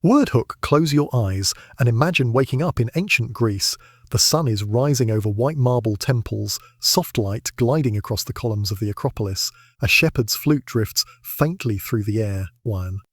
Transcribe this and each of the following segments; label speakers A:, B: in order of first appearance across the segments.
A: Wordhook, close your eyes and imagine waking up in ancient Greece. The sun is rising over white marble temples, soft light gliding across the columns of the Acropolis. A shepherd's flute drifts faintly through the air.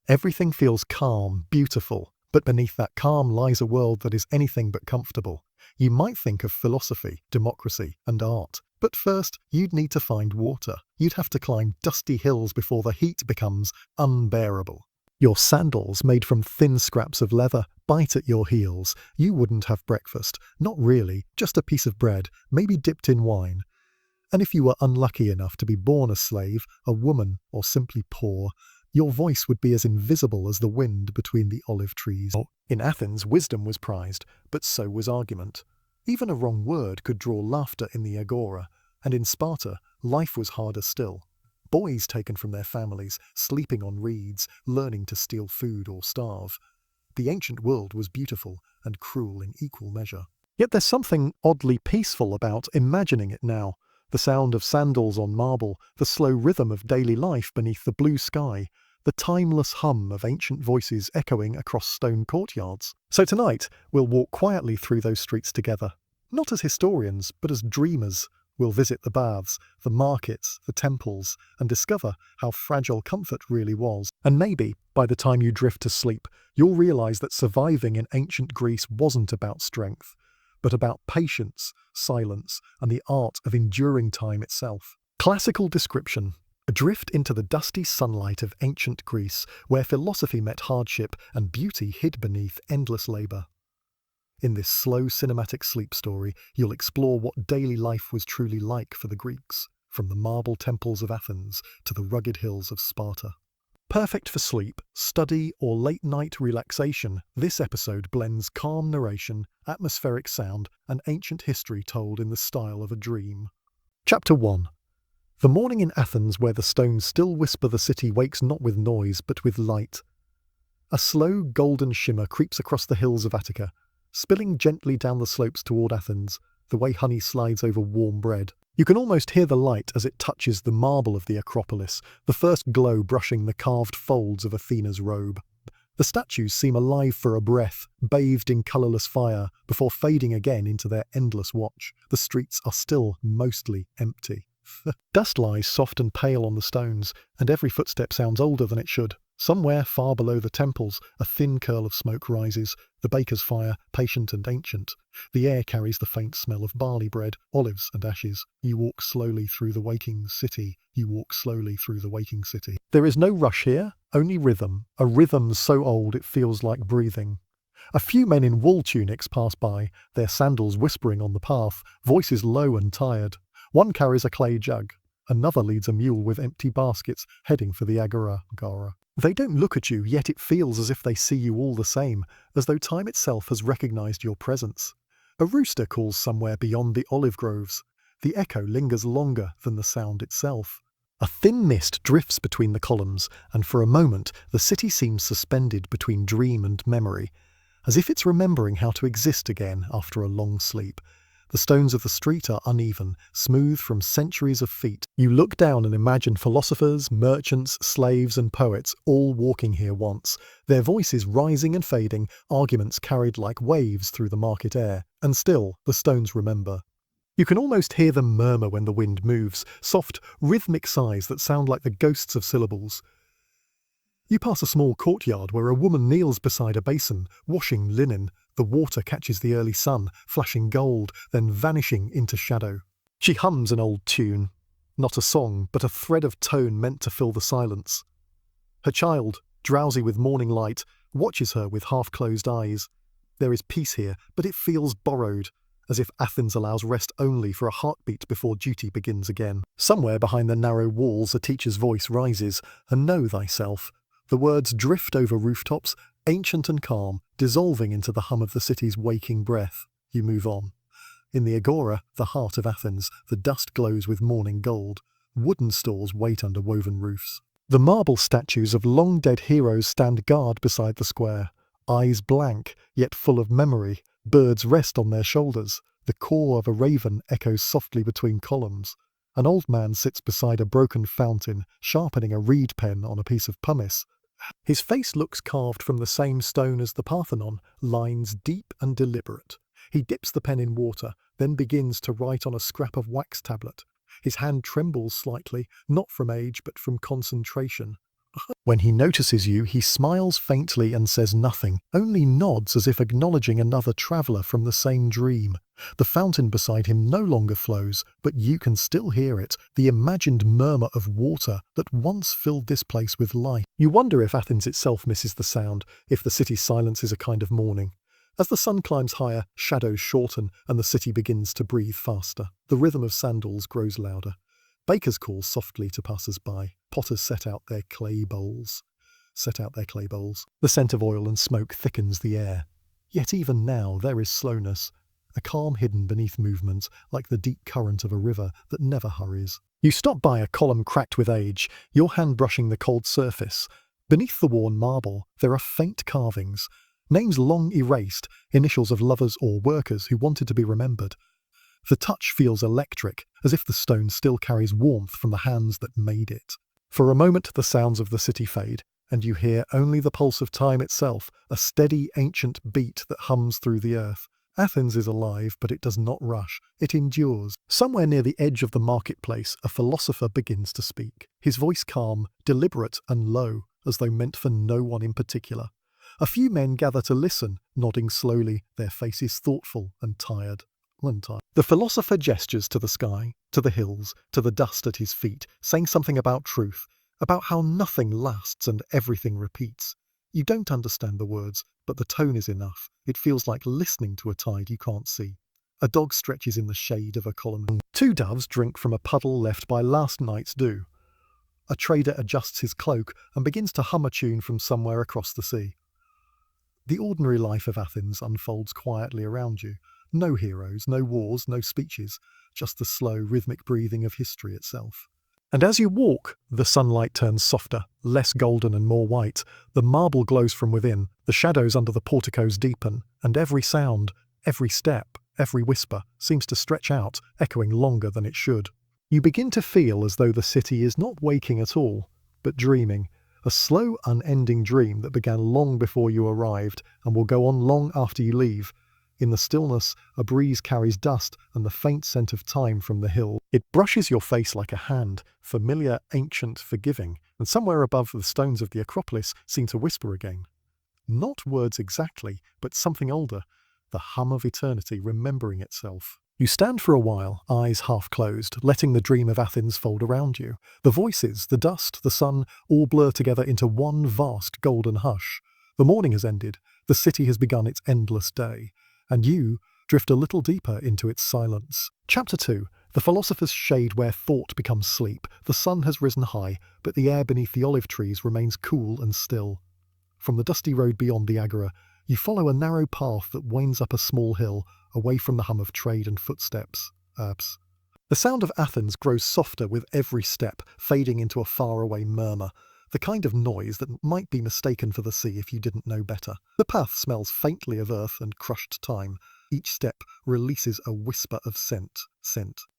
A: Everything feels calm, beautiful, but beneath that calm lies a world that is anything but comfortable. You might think of philosophy, democracy, and art. But first, you'd need to find water. You'd have to climb dusty hills before the heat becomes unbearable. Your sandals, made from thin scraps of leather, bite at your heels. You wouldn't have breakfast. Not really, just a piece of bread, maybe dipped in wine. And if you were unlucky enough to be born a slave, a woman, or simply poor, your voice would be as invisible as the wind between the olive trees. In Athens, wisdom was prized, but so was argument. Even a wrong word could draw laughter in the Agora, and in Sparta, life was harder still. Boys taken from their families, sleeping on reeds, learning to steal food or starve. The ancient world was beautiful and cruel in equal measure. Yet there's something oddly peaceful about imagining it now. The sound of sandals on marble, the slow rhythm of daily life beneath the blue sky, the timeless hum of ancient voices echoing across stone courtyards. So tonight, we'll walk quietly through those streets together. Not as historians, but as dreamers. We'll visit the baths, the markets, the temples, and discover how fragile comfort really was. And maybe, by the time you drift to sleep, you'll realize that surviving in ancient Greece wasn't about strength, but about patience, silence, and the art of enduring time itself. Classical description. Adrift into the dusty sunlight of ancient Greece, where philosophy met hardship and beauty hid beneath endless labor. In this slow cinematic sleep story, you'll explore what daily life was truly like for the Greeks, from the marble temples of Athens to the rugged hills of Sparta. Perfect for sleep, study, or late-night relaxation, this episode blends calm narration, atmospheric sound, and ancient history told in the style of a dream. Chapter 1. The morning in Athens, where the stones still whisper the city, wakes not with noise, but with light. A slow golden shimmer creeps across the hills of Attica, spilling gently down the slopes toward Athens, the way honey slides over warm bread. You can almost hear the light as it touches the marble of the Acropolis, the first glow brushing the carved folds of Athena's robe. The statues seem alive for a breath, bathed in colourless fire, before fading again into their endless watch. The streets are still mostly empty. Dust lies soft and pale on the stones, and every footstep sounds older than it should. Somewhere far below the temples, a thin curl of smoke rises, the baker's fire, patient and ancient. The air carries the faint smell of barley bread, olives and ashes. You walk slowly through the waking city. You walk slowly through the waking city. There is no rush here, only rhythm, a rhythm so old it feels like breathing. A few men in wool tunics pass by, their sandals whispering on the path, voices low and tired. One carries a clay jug. Another leads a mule with empty baskets, heading for the Agora. They don't look at you, yet it feels as if they see you all the same, as though time itself has recognized your presence. A rooster calls somewhere beyond the olive groves. The echo lingers longer than the sound itself. A thin mist drifts between the columns, and for a moment the city seems suspended between dream and memory, as if it's remembering how to exist again after a long sleep. The stones of the street are uneven, smooth from centuries of feet. You look down and imagine philosophers, merchants, slaves and poets all walking here once, their voices rising and fading, arguments carried like waves through the market air. And still, the stones remember. You can almost hear them murmur when the wind moves, soft, rhythmic sighs that sound like the ghosts of syllables. You pass a small courtyard where a woman kneels beside a basin, washing linen. The water catches the early sun, flashing gold, then vanishing into shadow. She hums an old tune, not a song, but a thread of tone meant to fill the silence. Her child, drowsy with morning light, watches her with half-closed eyes. There is peace here, but it feels borrowed, as if Athens allows rest only for a heartbeat before duty begins again. Somewhere behind the narrow walls a teacher's voice rises, and know thyself. The words drift over rooftops, ancient and calm, dissolving into the hum of the city's waking breath. You move on. In the Agora, the heart of Athens, the dust glows with morning gold. Wooden stalls wait under woven roofs. The marble statues of long-dead heroes stand guard beside the square. Eyes blank, yet full of memory. Birds rest on their shoulders. The caw of a raven echoes softly between columns. An old man sits beside a broken fountain, sharpening a reed pen on a piece of pumice. His face looks carved from the same stone as the Parthenon, lines deep and deliberate. He dips the pen in water, then begins to write on a scrap of wax tablet. His hand trembles slightly, not from age but from concentration. When he notices you, he smiles faintly and says nothing, only nods as if acknowledging another traveller from the same dream. The fountain beside him no longer flows, but you can still hear it, the imagined murmur of water that once filled this place with life. You wonder if Athens itself misses the sound, if the city's silence is a kind of mourning. As the sun climbs higher, shadows shorten and the city begins to breathe faster. The rhythm of sandals grows louder. Bakers call softly to passers-by. Potters set out their clay bowls. The scent of oil and smoke thickens the air. Yet even now there is slowness, a calm hidden beneath movement, like the deep current of a river that never hurries. You stop by a column cracked with age, your hand brushing the cold surface. Beneath the worn marble, there are faint carvings, names long erased, initials of lovers or workers who wanted to be remembered. The touch feels electric, as if the stone still carries warmth from the hands that made it. For a moment the sounds of the city fade, and you hear only the pulse of time itself, a steady ancient beat that hums through the earth. Athens is alive, but it does not rush. It endures. Somewhere near the edge of the marketplace, a philosopher begins to speak, his voice calm, deliberate and low, as though meant for no one in particular. A few men gather to listen, nodding slowly, their faces thoughtful and tired. The philosopher gestures to the sky, to the hills, to the dust at his feet, saying something about truth, about how nothing lasts and everything repeats. You don't understand the words, but the tone is enough. It feels like listening to a tide you can't see. A dog stretches in the shade of a column. Two doves drink from a puddle left by last night's dew. A trader adjusts his cloak and begins to hum a tune from somewhere across the sea. The ordinary life of Athens unfolds quietly around you. No heroes, no wars, no speeches, just the slow, rhythmic breathing of history itself. And as you walk, the sunlight turns softer, less golden and more white. The marble glows from within, the shadows under the porticos deepen, and every sound, every step, every whisper seems to stretch out, echoing longer than it should. You begin to feel as though the city is not waking at all, but dreaming. A slow, unending dream that began long before you arrived and will go on long after you leave. In the stillness, a breeze carries dust and the faint scent of time from the hill. It brushes your face like a hand, familiar, ancient, forgiving, and somewhere above the stones of the Acropolis seem to whisper again. Not words exactly, but something older, the hum of eternity remembering itself. You stand for a while, eyes half closed, letting the dream of Athens fold around you. The voices, the dust, the sun, all blur together into one vast golden hush. The morning has ended, the city has begun its endless day, and you drift a little deeper into its silence. Chapter 2. The philosopher's shade where thought becomes sleep. The sun has risen high, but the air beneath the olive trees remains cool and still. From the dusty road beyond the Agora, you follow a narrow path that winds up a small hill, away from the hum of trade and footsteps. The sound of Athens grows softer with every step, fading into a faraway murmur, the kind of noise that might be mistaken for the sea if you didn't know better. The path smells faintly of earth and crushed time. Each step releases a whisper of scent.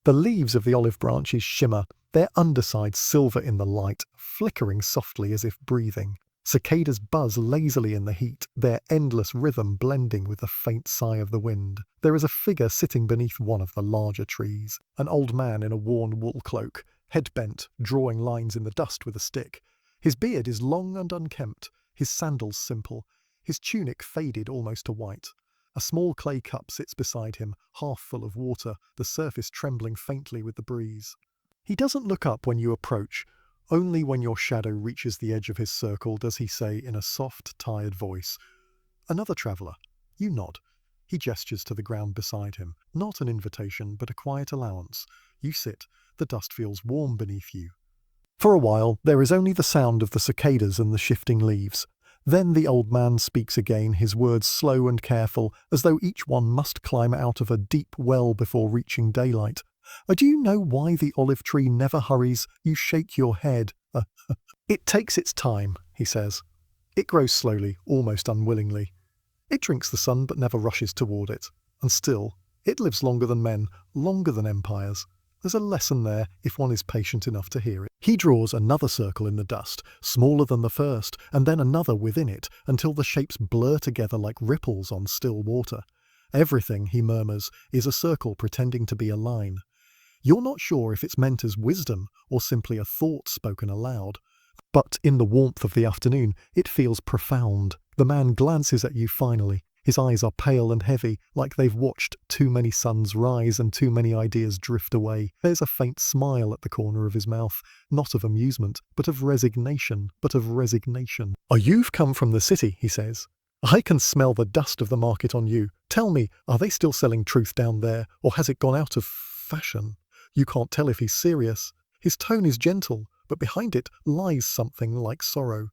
A: The leaves of the olive branches shimmer, their undersides silver in the light, flickering softly as if breathing. Cicadas buzz lazily in the heat, their endless rhythm blending with the faint sigh of the wind. There is a figure sitting beneath one of the larger trees, an old man in a worn wool cloak, head bent, drawing lines in the dust with a stick. His beard is long and unkempt, his sandals simple, his tunic faded almost to white. A small clay cup sits beside him, half full of water, the surface trembling faintly with the breeze. He doesn't look up when you approach. Only when your shadow reaches the edge of his circle does he say in a soft, tired voice, "Another traveller." You nod. He gestures to the ground beside him. Not an invitation, but a quiet allowance. You sit. The dust feels warm beneath you. For a while, there is only the sound of the cicadas and the shifting leaves. Then the old man speaks again, his words slow and careful, as though each one must climb out of a deep well before reaching daylight. Do you know why the olive tree never hurries? You shake your head. It takes its time, he says. It grows slowly, almost unwillingly. It drinks the sun but never rushes toward it. And still, it lives longer than men, longer than empires. There's a lesson there if one is patient enough to hear it. He draws another circle in the dust, smaller than the first, and then another within it, until the shapes blur together like ripples on still water. Everything, he murmurs, is a circle pretending to be a line. You're not sure if it's meant as wisdom or simply a thought spoken aloud. But in the warmth of the afternoon, it feels profound. The man glances at you finally. His eyes are pale and heavy, like they've watched too many suns rise and too many ideas drift away. There's a faint smile at the corner of his mouth, not of amusement, but of resignation. Oh, you've come from the city, he says. I can smell the dust of the market on you. Tell me, are they still selling truth down there, or has it gone out of fashion? You can't tell if he's serious. His tone is gentle, but behind it lies something like sorrow.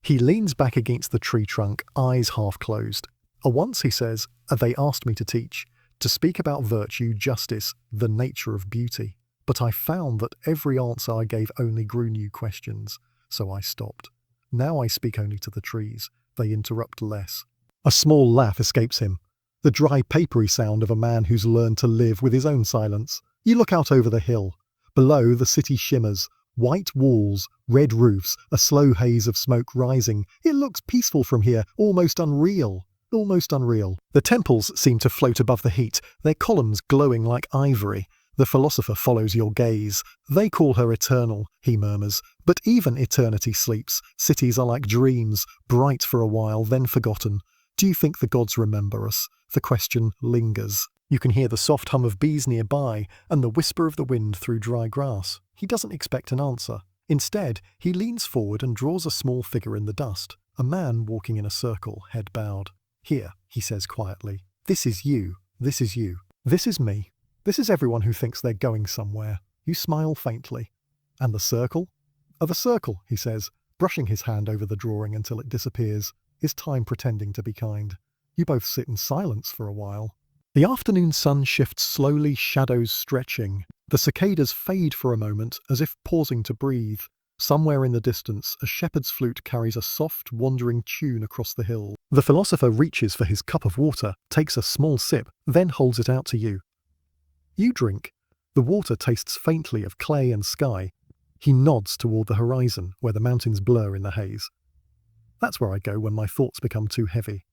A: He leans back against the tree trunk, eyes half closed. Once, he says, they asked me to teach, to speak about virtue, justice, the nature of beauty. But I found that every answer I gave only grew new questions, so I stopped. Now I speak only to the trees. They interrupt less. A small laugh escapes him, the dry, papery sound of a man who's learned to live with his own silence. You look out over the hill. Below, the city shimmers. White walls, red roofs, a slow haze of smoke rising. It looks peaceful from here, almost unreal. The temples seem to float above the heat, their columns glowing like ivory. The philosopher follows your gaze. They call her eternal, he murmurs. But even eternity sleeps. Cities are like dreams, bright for a while, then forgotten. Do you think the gods remember us? The question lingers. You can hear the soft hum of bees nearby and the whisper of the wind through dry grass. He doesn't expect an answer. Instead, he leans forward and draws a small figure in the dust. A man walking in a circle, head bowed. Here, he says quietly. This is you. This is you. This is me. This is everyone who thinks they're going somewhere. You smile faintly. And the circle? The circle, he says, brushing his hand over the drawing until it disappears. Is time pretending to be kind? You both sit in silence for a while. The afternoon sun shifts slowly, shadows stretching. The cicadas fade for a moment, as if pausing to breathe. Somewhere in the distance, a shepherd's flute carries a soft, wandering tune across the hill. The philosopher reaches for his cup of water, takes a small sip, then holds it out to you. You drink. The water tastes faintly of clay and sky. He nods toward the horizon, where the mountains blur in the haze. That's where I go when my thoughts become too heavy.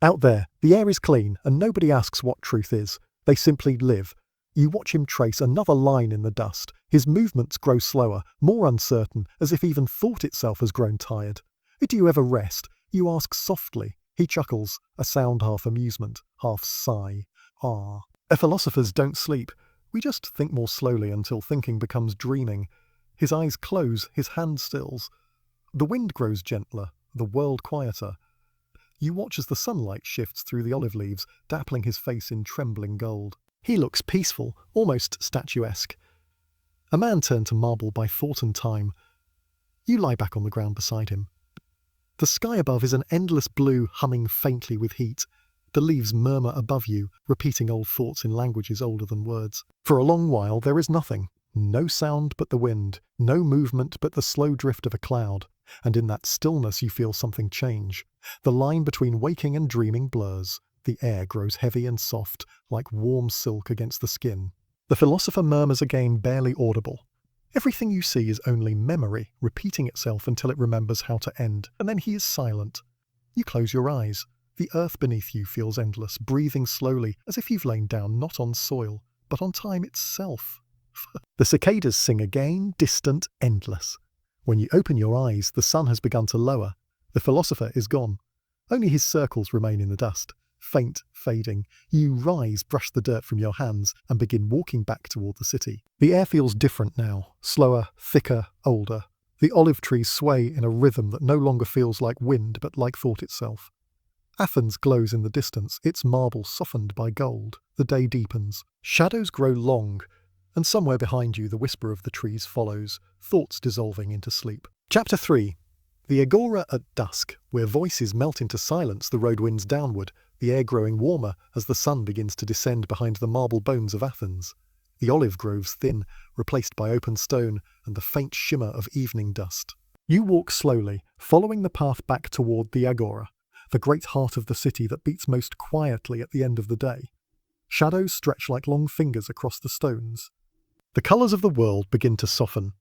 A: Out there, the air is clean, and nobody asks what truth is. They simply live. You watch him trace another line in the dust. His movements grow slower, more uncertain, as if even thought itself has grown tired. Do you ever rest? You ask softly. He chuckles, a sound half amusement, half sigh. Ah. Philosophers don't sleep. We just think more slowly until thinking becomes dreaming. His eyes close, his hand stills. The wind grows gentler, the world quieter. You watch as the sunlight shifts through the olive leaves, dappling his face in trembling gold. He looks peaceful, almost statuesque. A man turned to marble by thought and time. You lie back on the ground beside him. The sky above is an endless blue, humming faintly with heat. The leaves murmur above you, repeating old thoughts in languages older than words. For a long while there is nothing. No sound but the wind, no movement but the slow drift of a cloud. And in that stillness you feel something change. The line between waking and dreaming blurs. The air grows heavy and soft, like warm silk against the skin. The philosopher murmurs again, barely audible. Everything you see is only memory, repeating itself until it remembers how to end, and then he is silent. You close your eyes. The earth beneath you feels endless, breathing slowly, as if you've lain down not on soil, but on time itself. The cicadas sing again, distant, endless. When you open your eyes, the sun has begun to lower. The philosopher is gone. Only his circles remain in the dust, faint, fading. You rise, brush the dirt from your hands, and begin walking back toward the city. The air feels different now, slower, thicker, older. The olive trees sway in a rhythm that no longer feels like wind, but like thought itself. Athens glows in the distance, its marble softened by gold. The day deepens. Shadows grow long, and somewhere behind you the whisper of the trees follows, thoughts dissolving into sleep. Chapter 3. The Agora at dusk, where voices melt into silence, the road winds downward, the air growing warmer as the sun begins to descend behind the marble bones of Athens. The olive groves thin, replaced by open stone and the faint shimmer of evening dust. You walk slowly, following the path back toward the Agora, the great heart of the city that beats most quietly at the end of the day. Shadows stretch like long fingers across the stones. The colours of the world begin to soften.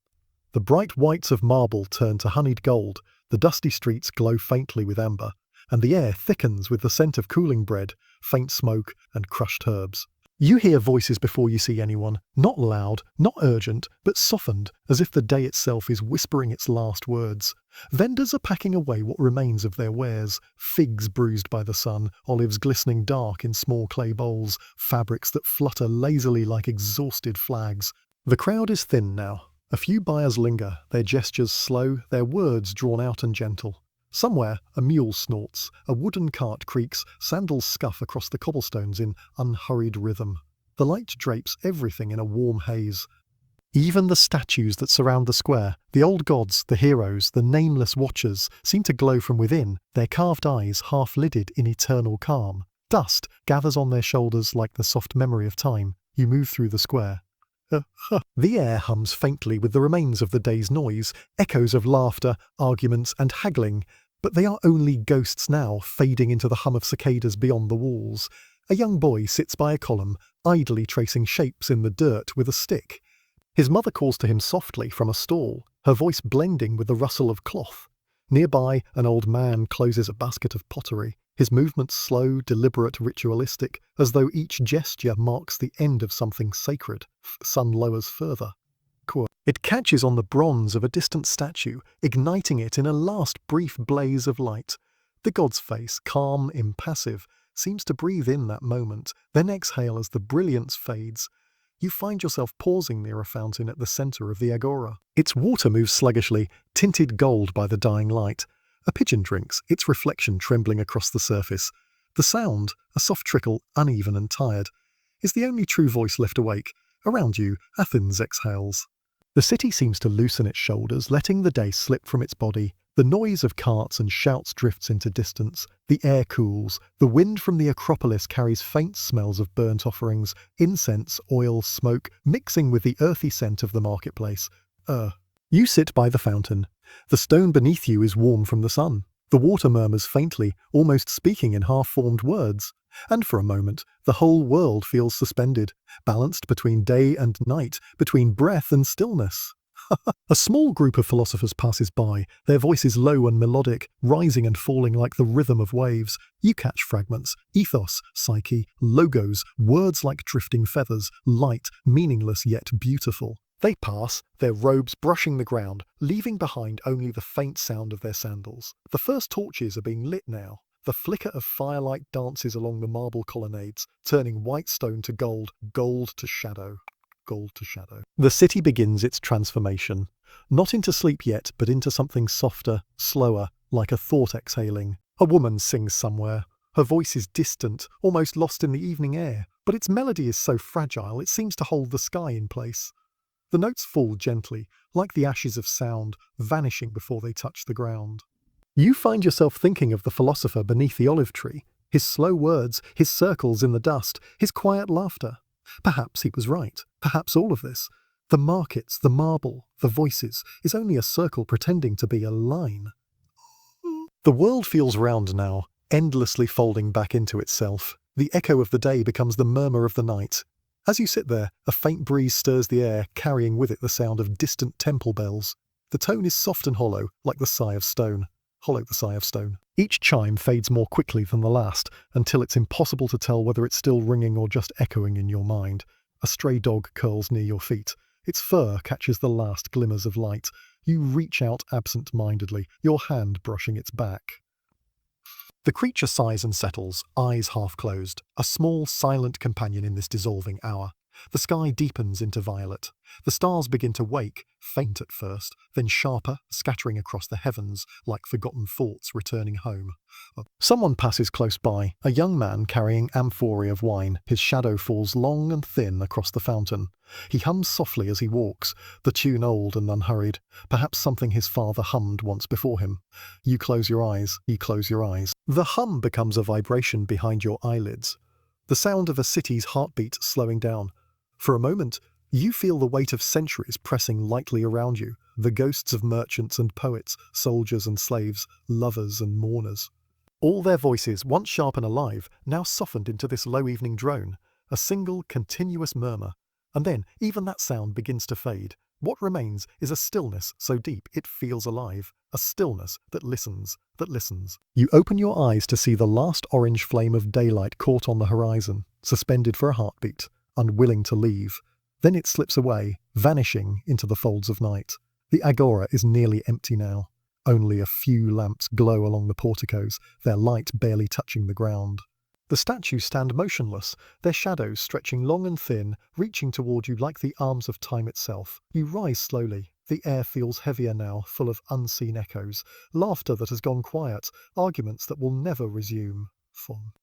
A: The bright whites of marble turn to honeyed gold, the dusty streets glow faintly with amber, and the air thickens with the scent of cooling bread, faint smoke, and crushed herbs. You hear voices before you see anyone, not loud, not urgent, but softened, as if the day itself is whispering its last words. Vendors are packing away what remains of their wares: figs bruised by the sun, olives glistening dark in small clay bowls, fabrics that flutter lazily like exhausted flags. The crowd is thin now. A few buyers linger, their gestures slow, their words drawn out and gentle. Somewhere, a mule snorts, a wooden cart creaks, sandals scuff across the cobblestones in unhurried rhythm. The light drapes everything in a warm haze. Even the statues that surround the square, the old gods, the heroes, the nameless watchers, seem to glow from within, their carved eyes half-lidded in eternal calm. Dust gathers on their shoulders like the soft memory of time. You move through the square. The air hums faintly with the remains of the day's noise, echoes of laughter, arguments, and haggling, but they are only ghosts now, fading into the hum of cicadas beyond the walls. A young boy sits by a column, idly tracing shapes in the dirt with a stick. His mother calls to him softly from a stall, her voice blending with the rustle of cloth. Nearby, an old man closes a basket of pottery, his movements slow, deliberate, ritualistic, as though each gesture marks the end of something sacred. The sun lowers further. It catches on the bronze of a distant statue, igniting it in a last brief blaze of light. The god's face, calm, impassive, seems to breathe in that moment, then exhale as the brilliance fades. You find yourself pausing near a fountain at the centre of the Agora. Its water moves sluggishly, tinted gold by the dying light. A pigeon drinks, its reflection trembling across the surface. The sound, a soft trickle, uneven and tired, is the only true voice left awake. Around you, Athens exhales. The city seems to loosen its shoulders, letting the day slip from its body. The noise of carts and shouts drifts into distance. The air cools. The wind from the Acropolis carries faint smells of burnt offerings, incense, oil, smoke, mixing with the earthy scent of the marketplace. You sit by the fountain. The stone beneath you is warm from the sun. The water murmurs faintly, almost speaking in half-formed words. And for a moment, the whole world feels suspended, balanced between day and night, between breath and stillness. A small group of philosophers passes by, their voices low and melodic, rising and falling like the rhythm of waves. You catch fragments: ethos, psyche, logos, words like drifting feathers, light, meaningless yet beautiful. They pass, their robes brushing the ground, leaving behind only the faint sound of their sandals. The first torches are being lit now. The flicker of firelight dances along the marble colonnades, turning white stone to gold, gold to shadow. Gold to shadow. The city begins its transformation, not into sleep yet, but into something softer, slower, like a thought exhaling. A woman sings somewhere. Her voice is distant, almost lost in the evening air, but its melody is so fragile it seems to hold the sky in place. The notes fall gently, like the ashes of sound, vanishing before they touch the ground. You find yourself thinking of the philosopher beneath the olive tree, his slow words, his circles in the dust, his quiet laughter. Perhaps he was right. Perhaps all of this, the markets, the marble, the voices, is only a circle pretending to be a line. The world feels round now, endlessly folding back into itself. The echo of the day becomes the murmur of the night. As you sit there, a faint breeze stirs the air, carrying with it the sound of distant temple bells. The tone is soft and hollow, like the sigh of stone. Hollow the sigh of stone. Each chime fades more quickly than the last, until it's impossible to tell whether it's still ringing or just echoing in your mind. A stray dog curls near your feet. Its fur catches the last glimmers of light. You reach out absent-mindedly, your hand brushing its back. The creature sighs and settles, eyes half closed, a small, silent companion in this dissolving hour. The sky deepens into violet. The stars begin to wake, faint at first, then sharper, scattering across the heavens like forgotten thoughts returning home. Someone passes close by, a young man carrying amphorae of wine. His shadow falls long and thin across the fountain. He hums softly as he walks, the tune old and unhurried, perhaps something his father hummed once before him. You close your eyes, you close your eyes. The hum becomes a vibration behind your eyelids, the sound of a city's heartbeat slowing down. For a moment, you feel the weight of centuries pressing lightly around you, the ghosts of merchants and poets, soldiers and slaves, lovers and mourners. All their voices, once sharp and alive, now softened into this low evening drone, a single continuous murmur. And then even that sound begins to fade. What remains is a stillness so deep it feels alive, a stillness that listens, that listens. You open your eyes to see the last orange flame of daylight caught on the horizon, suspended for a heartbeat, unwilling to leave. Then it slips away, vanishing into the folds of night. The Agora is nearly empty now. Only a few lamps glow along the porticos, their light barely touching the ground. The statues stand motionless, their shadows stretching long and thin, reaching toward you like the arms of time itself. You rise slowly. The air feels heavier now, full of unseen echoes, laughter that has gone quiet, arguments that will never resume.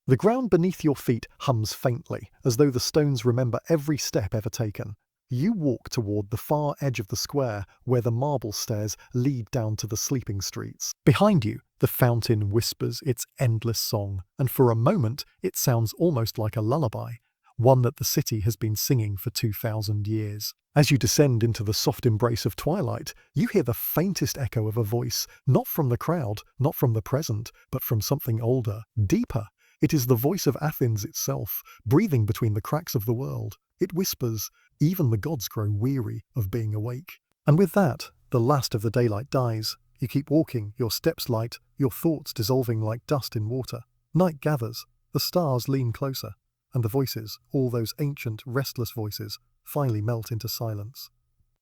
A: The ground beneath your feet hums faintly, as though the stones remember every step ever taken. You walk toward the far edge of the square, where the marble stairs lead down to the sleeping streets. Behind you, the fountain whispers its endless song, and for a moment it sounds almost like a lullaby, one that the city has been singing for 2,000 years. As you descend into the soft embrace of twilight, you hear the faintest echo of a voice, not from the crowd, not from the present, but from something older, deeper. It is the voice of Athens itself, breathing between the cracks of the world. It whispers, "Even the gods grow weary of being awake." And with that, the last of the daylight dies. You keep walking, your steps light, your thoughts dissolving like dust in water. Night gathers, the stars lean closer, and the voices, all those ancient, restless voices, finally melt into silence.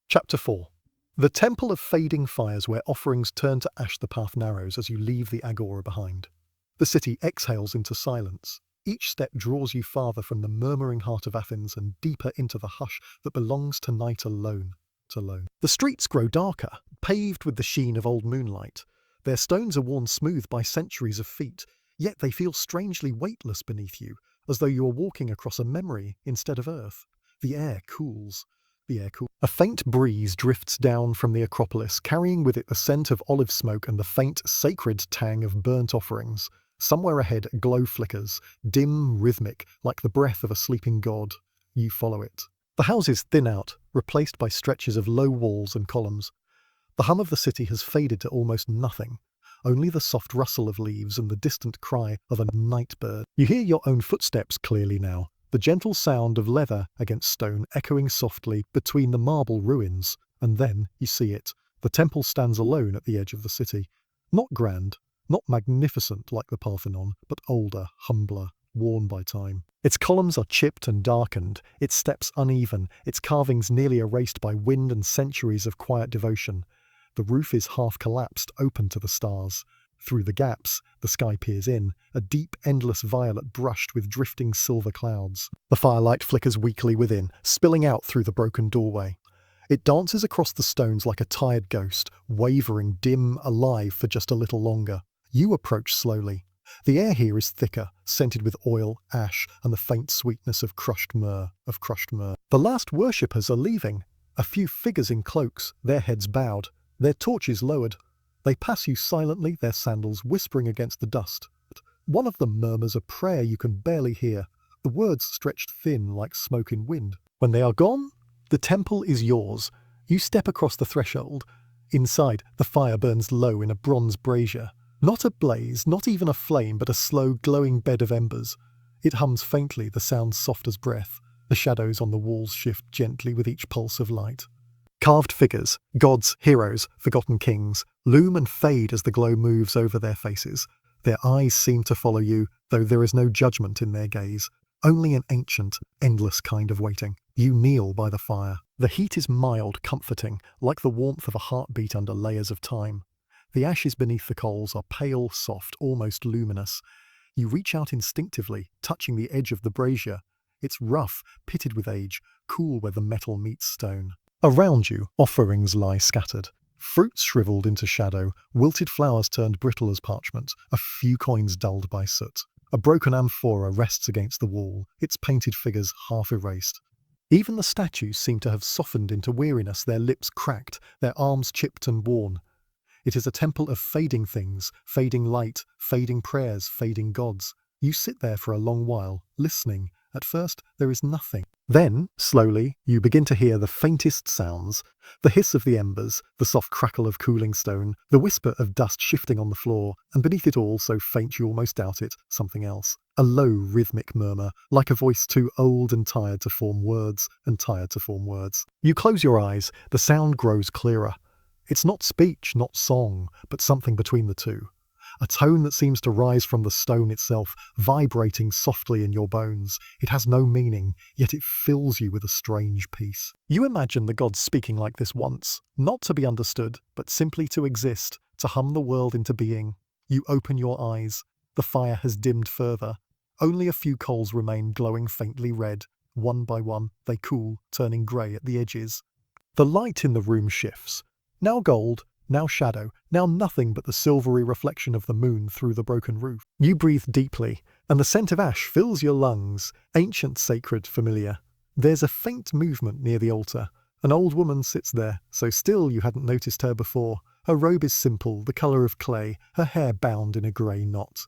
A: Chapter 4. The temple of fading fires where offerings turn to ash. The path narrows as you leave the Agora behind. The city exhales into silence. Each step draws you farther from the murmuring heart of Athens and deeper into the hush that belongs to night alone. The streets grow darker, paved with the sheen of old moonlight. Their stones are worn smooth by centuries of feet, yet they feel strangely weightless beneath you, as though you are walking across a memory instead of earth. The air cools. A faint breeze drifts down from the Acropolis, carrying with it the scent of olive smoke and the faint, sacred tang of burnt offerings. Somewhere ahead, a glow flickers, dim, rhythmic, like the breath of a sleeping god. You follow it. The houses thin out, replaced by stretches of low walls and columns. The hum of the city has faded to almost nothing. Only the soft rustle of leaves and the distant cry of a night bird. You hear your own footsteps clearly now, the gentle sound of leather against stone echoing softly between the marble ruins. And then you see it. The temple stands alone at the edge of the city. Not grand, not magnificent like the Parthenon, but older, humbler, worn by time. Its columns are chipped and darkened, its steps uneven, its carvings nearly erased by wind and centuries of quiet devotion. The roof is half collapsed, open to the stars. Through the gaps, the sky peers in, a deep, endless violet brushed with drifting silver clouds. The firelight flickers weakly within, spilling out through the broken doorway. It dances across the stones like a tired ghost, wavering, dim, alive for just a little longer. You approach slowly. The air here is thicker, scented with oil, ash, and the faint sweetness of crushed myrrh. The last worshippers are leaving. A few figures in cloaks, their heads bowed, their torches lowered. They pass you silently, their sandals whispering against the dust. One of them murmurs a prayer you can barely hear, the words stretched thin like smoke in wind. When they are gone, the temple is yours. You step across the threshold. Inside, the fire burns low in a bronze brazier. Not a blaze, not even a flame, but a slow, glowing bed of embers. It hums faintly, the sound soft as breath. The shadows on the walls shift gently with each pulse of light. Carved figures, gods, heroes, forgotten kings, loom and fade as the glow moves over their faces. Their eyes seem to follow you, though there is no judgment in their gaze. Only an ancient, endless kind of waiting. You kneel by the fire. The heat is mild, comforting, like the warmth of a heartbeat under layers of time. The ashes beneath the coals are pale, soft, almost luminous. You reach out instinctively, touching the edge of the brazier. It's rough, pitted with age, cool where the metal meets stone. Around you, offerings lie scattered. Fruits shriveled into shadow, wilted flowers turned brittle as parchment, a few coins dulled by soot. A broken amphora rests against the wall, its painted figures half erased. Even the statues seem to have softened into weariness, their lips cracked, their arms chipped and worn. It is a temple of fading things, fading light, fading prayers, fading gods. You sit there for a long while, listening. At first, there is nothing. Then, slowly, you begin to hear the faintest sounds, the hiss of the embers, the soft crackle of cooling stone, the whisper of dust shifting on the floor, and beneath it all, so faint you almost doubt it, something else. A low, rhythmic murmur, like a voice too old and tired to form words, and tired to form words. You close your eyes, the sound grows clearer. It's not speech, not song, but something between the two. A tone that seems to rise from the stone itself, vibrating softly in your bones. It has no meaning, yet it fills you with a strange peace. You imagine the gods speaking like this once, not to be understood, but simply to exist, to hum the world into being. You open your eyes. The fire has dimmed further. Only a few coals remain glowing faintly red. One by one, they cool, turning grey at the edges. The light in the room shifts. Now gold, now shadow, now nothing but the silvery reflection of the moon through the broken roof. You breathe deeply, and the scent of ash fills your lungs, ancient, sacred, familiar. There's a faint movement near the altar. An old woman sits there, so still you hadn't noticed her before. Her robe is simple, the colour of clay, her hair bound in a grey knot.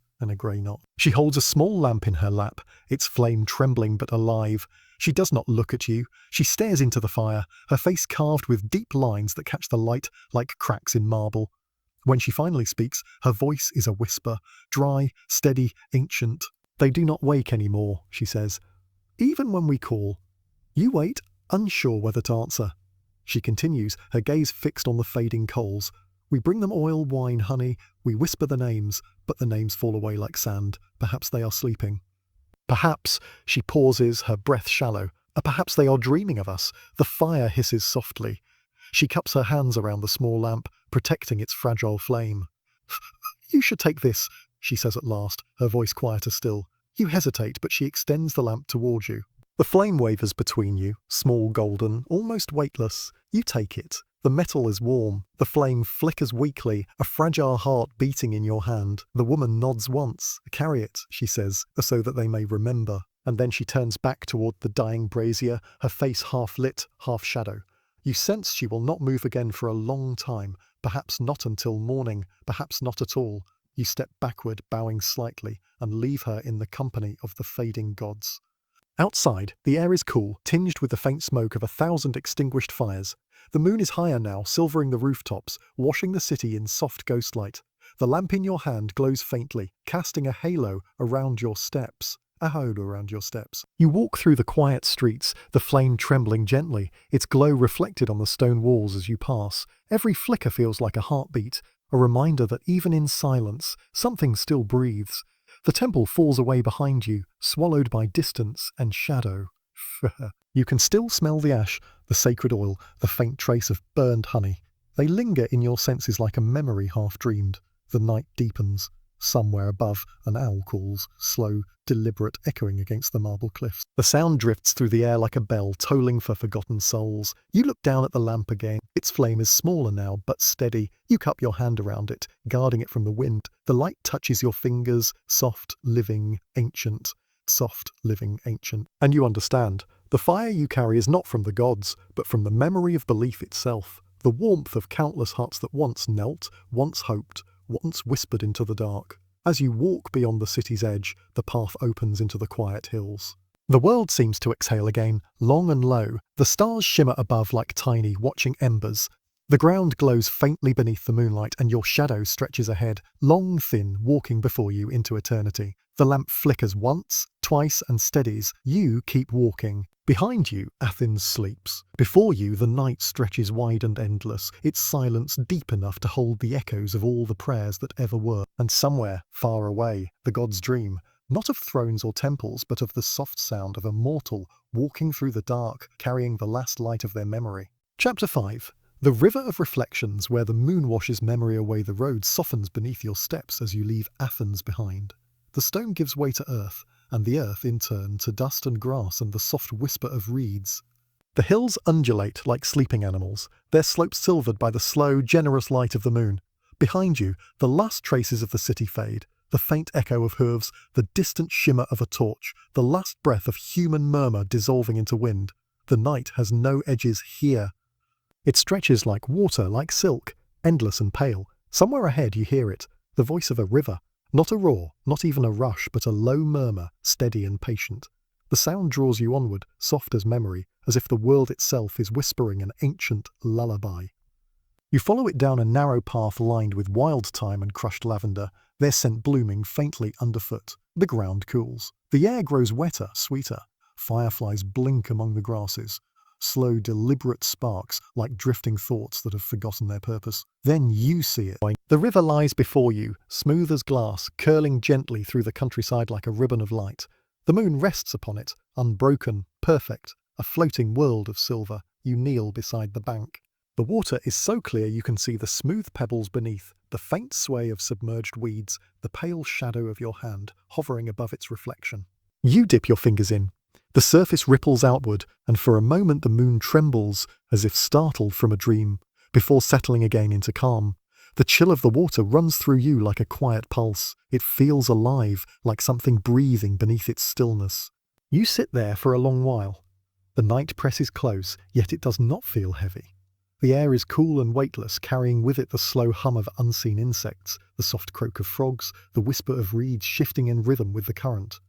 A: She holds a small lamp in her lap, its flame trembling but alive. She does not look at you. She stares into the fire, her face carved with deep lines that catch the light like cracks in marble. When she finally speaks, her voice is a whisper, dry, steady, ancient. "They do not wake any more," she says. "Even when we call." You wait, unsure whether to answer. She continues, her gaze fixed on the fading coals. "We bring them oil, wine, honey. We whisper the names, but the names fall away like sand. Perhaps they are sleeping." Perhaps, she pauses, her breath shallow. Perhaps they are dreaming of us. The fire hisses softly. She cups her hands around the small lamp, protecting its fragile flame. "You should take this," she says at last, her voice quieter still. You hesitate, but she extends the lamp towards you. The flame wavers between you, small, golden, almost weightless. You take it. The metal is warm. The flame flickers weakly, a fragile heart beating in your hand. The woman nods once. "Carry it," she says, so that they may remember. And then she turns back toward the dying brazier, her face half lit, half shadow. You sense she will not move again for a long time, perhaps not until morning, perhaps not at all. You step backward, bowing slightly, and leave her in the company of the fading gods. Outside, the air is cool, tinged with the faint smoke of 1,000 extinguished fires. The moon is higher now, silvering the rooftops, washing the city in soft ghostlight. The lamp in your hand glows faintly, casting a halo around your steps. You walk through the quiet streets, the flame trembling gently, its glow reflected on the stone walls as you pass. Every flicker feels like a heartbeat, a reminder that even in silence, something still breathes. The temple falls away behind you, swallowed by distance and shadow. You can still smell the ash, the sacred oil, the faint trace of burned honey. They linger in your senses like a memory half-dreamed. The night deepens. Somewhere above, an owl calls, slow, deliberate, echoing against the marble cliffs. The sound drifts through the air like a bell, tolling for forgotten souls. You look down at the lamp again. Its flame is smaller now, but steady. You cup your hand around it, guarding it from the wind. The light touches your fingers, soft, living, ancient. And you understand. The fire you carry is not from the gods, but from the memory of belief itself. The warmth of countless hearts that once knelt, once hoped, once whispered into the dark. As you walk beyond the city's edge, the path opens into the quiet hills. The world seems to exhale again, long and low. The stars shimmer above like tiny, watching embers. The ground glows faintly beneath the moonlight, and your shadow stretches ahead, long, thin, walking before you into eternity. The lamp flickers once, twice, and steadies. You keep walking. Behind you, Athens sleeps. Before you, the night stretches wide and endless, its silence deep enough to hold the echoes of all the prayers that ever were. And somewhere, far away, the gods dream, not of thrones or temples, but of the soft sound of a mortal walking through the dark, carrying the last light of their memory. Chapter 5. The river of reflections, where the moon washes memory away, the road softens beneath your steps as you leave Athens behind. The stone gives way to earth, and the earth in turn to dust and grass and the soft whisper of reeds. The hills undulate like sleeping animals, their slopes silvered by the slow, generous light of the moon. Behind you, the last traces of the city fade, the faint echo of hooves, the distant shimmer of a torch, the last breath of human murmur dissolving into wind. The night has no edges here. It stretches like water, like silk, endless and pale. Somewhere ahead you hear it, the voice of a river, Not a roar, not even a rush, but a low murmur, steady and patient. The sound draws you onward, soft as memory, as if the world itself is whispering an ancient lullaby. You follow it down a narrow path lined with wild thyme and crushed lavender, their scent blooming faintly underfoot. The ground cools. The air grows wetter, sweeter. Fireflies blink among the grasses. Slow, deliberate sparks, like drifting thoughts that have forgotten their purpose. Then you see it. The river lies before you, smooth as glass, curling gently through the countryside like a ribbon of light. The moon rests upon it, unbroken, perfect, a floating world of silver. You kneel beside the bank. The water is so clear you can see the smooth pebbles beneath, the faint sway of submerged weeds, the pale shadow of your hand hovering above its reflection. You dip your fingers in. The surface ripples outward, and for a moment the moon trembles as if startled from a dream, before settling again into calm. The chill of the water runs through you like a quiet pulse. It feels alive, like something breathing beneath its stillness. You sit there for a long while. The night presses close, yet it does not feel heavy. The air is cool and weightless, carrying with it the slow hum of unseen insects, the soft croak of frogs, the whisper of reeds shifting in rhythm with the current.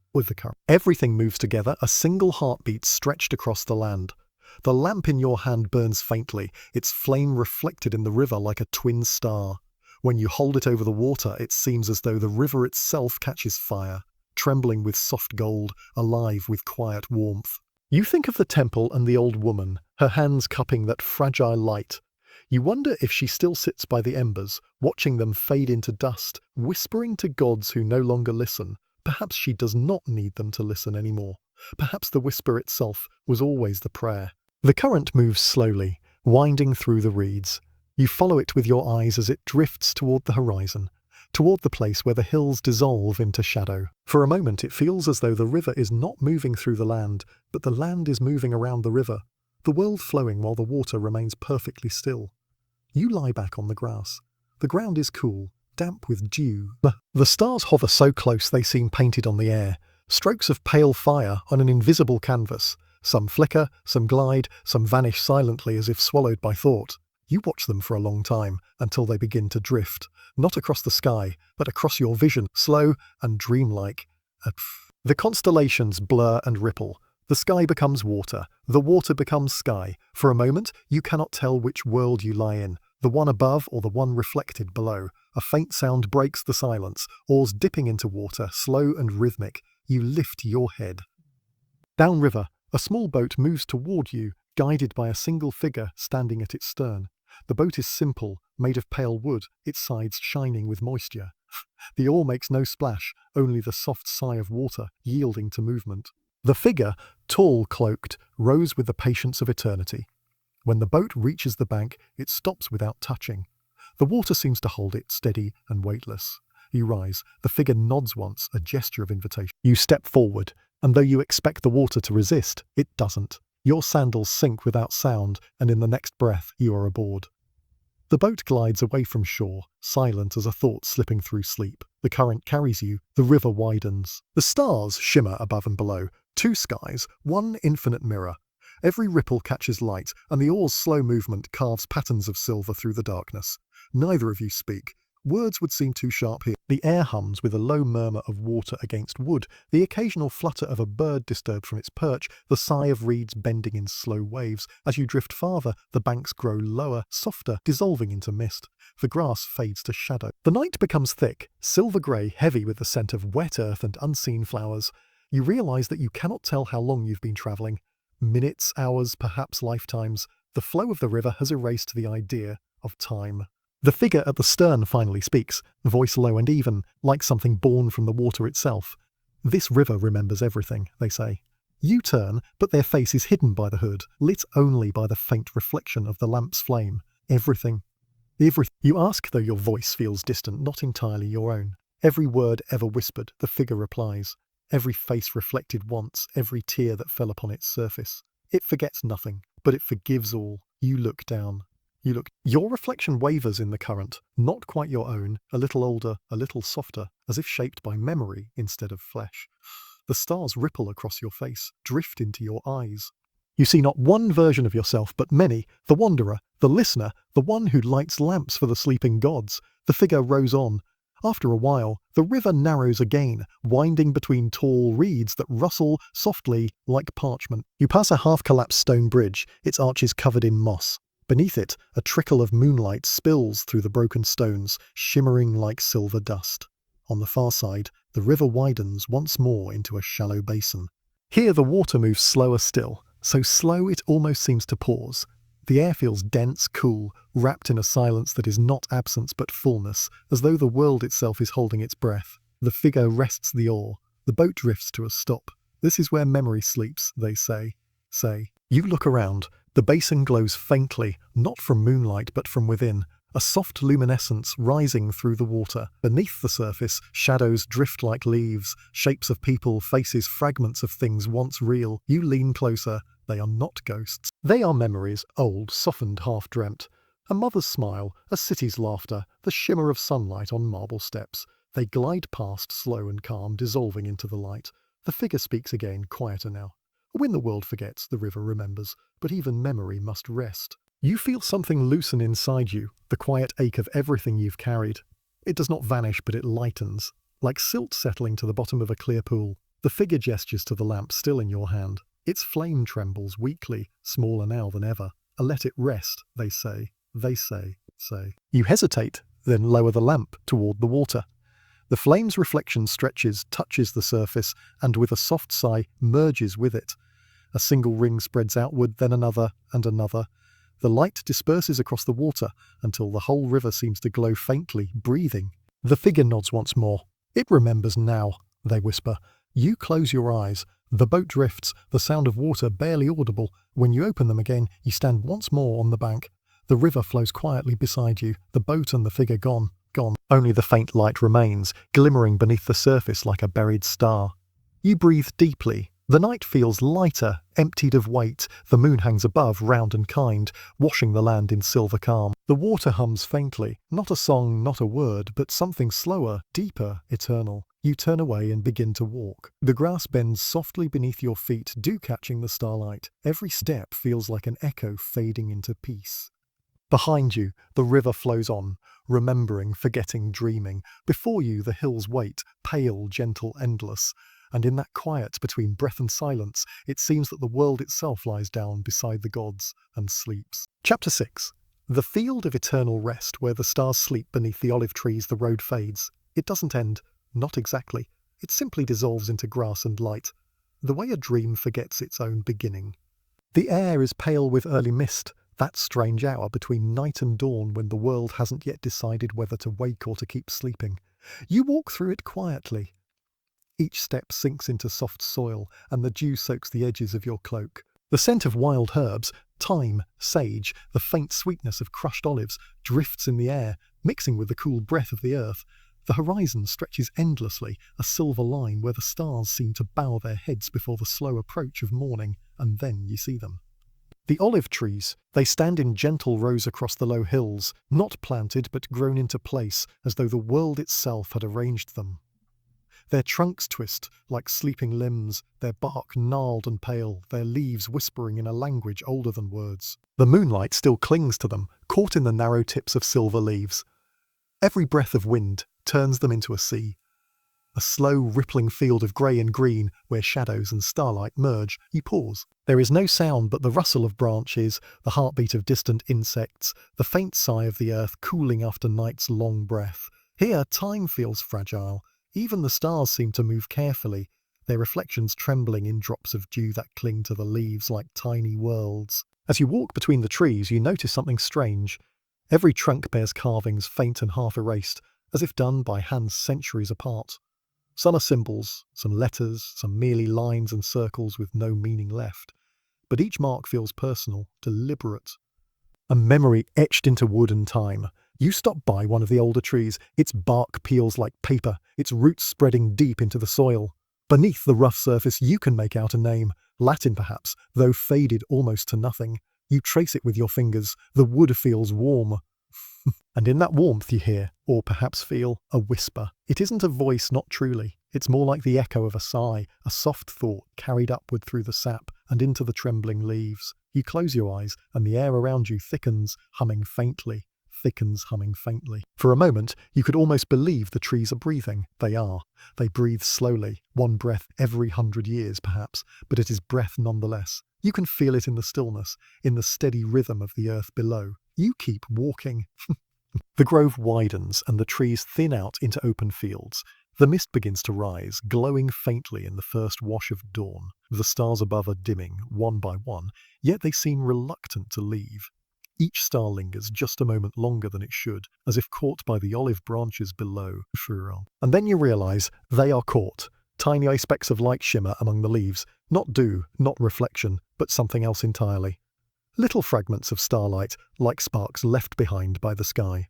A: Everything moves together, a single heartbeat stretched across the land. The lamp in your hand burns faintly, its flame reflected in the river like a twin star. When you hold it over the water, it seems as though the river itself catches fire, trembling with soft gold, alive with quiet warmth. You think of the temple and the old woman, her hands cupping that fragile light. You wonder if she still sits by the embers, watching them fade into dust, whispering to gods who no longer listen. Perhaps she does not need them to listen anymore. Perhaps the whisper itself was always the prayer. The current moves slowly, winding through the reeds. You follow it with your eyes as it drifts toward the horizon, toward the place where the hills dissolve into shadow. For a moment it feels as though the river is not moving through the land, but the land is moving around the river, the world flowing while the water remains perfectly still. You lie back on the grass. The ground is cool, damp with dew. The stars hover so close they seem painted on the air, strokes of pale fire on an invisible canvas. Some flicker, some glide, some vanish silently as if swallowed by thought. You watch them for a long time, until they begin to drift, not across the sky, but across your vision, slow and dreamlike. The constellations blur and ripple. The sky becomes water, the water becomes sky. For a moment, you cannot tell which world you lie in, the one above or the one reflected below. A faint sound breaks the silence, oars dipping into water, slow and rhythmic. You lift your head. Downriver, a small boat moves toward you, guided by a single figure standing at its stern. The boat is simple, made of pale wood, its sides shining with moisture. The oar makes no splash, only the soft sigh of water yielding to movement. The figure, tall, cloaked, rows with the patience of eternity. When the boat reaches the bank, it stops without touching. The water seems to hold it steady and weightless. You rise. The figure nods once, a gesture of invitation. You step forward, and though you expect the water to resist, it doesn't. Your sandals sink without sound, and in the next breath you are aboard. The boat glides away from shore, silent as a thought slipping through sleep. The current carries you, the river widens. The stars shimmer above and below, two skies, one infinite mirror. Every ripple catches light, and the oar's slow movement carves patterns of silver through the darkness. Neither of you speak. Words would seem too sharp here. The air hums with a low murmur of water against wood, the occasional flutter of a bird disturbed from its perch, the sigh of reeds bending in slow waves. As you drift farther, the banks grow lower, softer, dissolving into mist. The grass fades to shadow. The night becomes thick, silver-grey, heavy with the scent of wet earth and unseen flowers. You realize that you cannot tell how long you've been traveling. Minutes, hours, perhaps lifetimes. The flow of the river has erased the idea of time. The figure at the stern finally speaks, voice low and even, like something born from the water itself. This river remembers everything, they say. You turn, but their face is hidden by the hood, lit only by the faint reflection of the lamp's flame. Everything. You ask, though your voice feels distant, not entirely your own. Every word ever whispered, the figure replies. Every face reflected once, every tear that fell upon its surface. It forgets nothing, but it forgives all. You look down. Your reflection wavers in the current, not quite your own, a little older, a little softer, as if shaped by memory instead of flesh. The stars ripple across your face, drift into your eyes. You see not one version of yourself, but many, the wanderer, the listener, the one who lights lamps for the sleeping gods. The figure rows on. After a while, the river narrows again, winding between tall reeds that rustle softly like parchment. You pass a half-collapsed stone bridge, its arches covered in moss. Beneath it, a trickle of moonlight spills through the broken stones, shimmering like silver dust. On the far side, the river widens once more into a shallow basin. Here the water moves slower still, so slow it almost seems to pause. The air feels dense, cool, wrapped in a silence that is not absence but fullness, as though the world itself is holding its breath. The figure rests the oar. The boat drifts to a stop. This is where memory sleeps, they say. You look around. The basin glows faintly, not from moonlight but from within, a soft luminescence rising through the water. Beneath the surface, shadows drift like leaves, shapes of people, faces, fragments of things once real. You lean closer. They are not ghosts. They are memories, old, softened, half-dreamt. A mother's smile, a city's laughter, the shimmer of sunlight on marble steps. They glide past, slow and calm, dissolving into the light. The figure speaks again, quieter now. When the world forgets, the river remembers, but even memory must rest. You feel something loosen inside you, the quiet ache of everything you've carried. It does not vanish, but it lightens, like silt settling to the bottom of a clear pool. The figure gestures to the lamp still in your hand. Its flame trembles weakly, smaller now than ever. Let it rest, they say. You hesitate, then lower the lamp toward the water. The flame's reflection stretches, touches the surface, and with a soft sigh, merges with it. A single ring spreads outward, then another, and another. The light disperses across the water until the whole river seems to glow faintly, breathing. The figure nods once more. It remembers now, they whisper. You close your eyes. The boat drifts, the sound of water barely audible. When you open them again, you stand once more on the bank. The river flows quietly beside you, the boat and the figure gone. Only the faint light remains, glimmering beneath the surface like a buried star. You breathe deeply. The night feels lighter, emptied of weight. The moon hangs above, round and kind, washing the land in silver calm. The water hums faintly, not a song, not a word, but something slower, deeper, eternal. You turn away and begin to walk. The grass bends softly beneath your feet, dew catching the starlight. Every step feels like an echo fading into peace. Behind you, the river flows on, remembering, forgetting, dreaming. Before you, the hills wait, pale, gentle, endless. And in that quiet between breath and silence, it seems that the world itself lies down beside the gods and sleeps. Chapter 6. The field of eternal rest, where the stars sleep beneath the olive trees, the road fades. It doesn't end, not exactly. It simply dissolves into grass and light, the way a dream forgets its own beginning. The air is pale with early mist, that strange hour between night and dawn when the world hasn't yet decided whether to wake or to keep sleeping. You walk through it quietly. Each step sinks into soft soil, and the dew soaks the edges of your cloak. The scent of wild herbs, thyme, sage, the faint sweetness of crushed olives, drifts in the air, mixing with the cool breath of the earth. The horizon stretches endlessly, a silver line where the stars seem to bow their heads before the slow approach of morning, and then you see them. The olive trees, they stand in gentle rows across the low hills, not planted but grown into place, as though the world itself had arranged them. Their trunks twist like sleeping limbs, their bark gnarled and pale, their leaves whispering in a language older than words. The moonlight still clings to them, caught in the narrow tips of silver leaves. Every breath of wind turns them into a sea. A slow, rippling field of grey and green, where shadows and starlight merge. You pause. There is no sound but the rustle of branches, the heartbeat of distant insects, the faint sigh of the earth cooling after night's long breath. Here, time feels fragile. Even the stars seem to move carefully, their reflections trembling in drops of dew that cling to the leaves like tiny worlds. As you walk between the trees, you notice something strange. Every trunk bears carvings, faint and half erased, as if done by hands centuries apart. Some are symbols, some letters, some merely lines and circles with no meaning left. But each mark feels personal, deliberate. A memory etched into wood and time. You stop by one of the older trees, its bark peels like paper, its roots spreading deep into the soil. Beneath the rough surface you can make out a name, Latin perhaps, though faded almost to nothing. You trace it with your fingers, the wood feels warm. And in that warmth you hear, or perhaps feel, a whisper. It isn't a voice, not truly. It's more like the echo of a sigh, a soft thought carried upward through the sap and into the trembling leaves. You close your eyes, and the air around you thickens, humming faintly, thickens, humming faintly. For a moment, you could almost believe the trees are breathing. They are. They breathe slowly, one breath every 100 years perhaps, but it is breath nonetheless. You can feel it in the stillness, in the steady rhythm of the earth below. You keep walking. The grove widens and the trees thin out into open fields. The mist begins to rise, glowing faintly in the first wash of dawn. The stars above are dimming, one by one, yet they seem reluctant to leave. Each star lingers just a moment longer than it should, as if caught by the olive branches below. And then you realize they are caught. Tiny specks of light shimmer among the leaves. Not dew, not reflection, but something else entirely. Little fragments of starlight, like sparks left behind by the sky.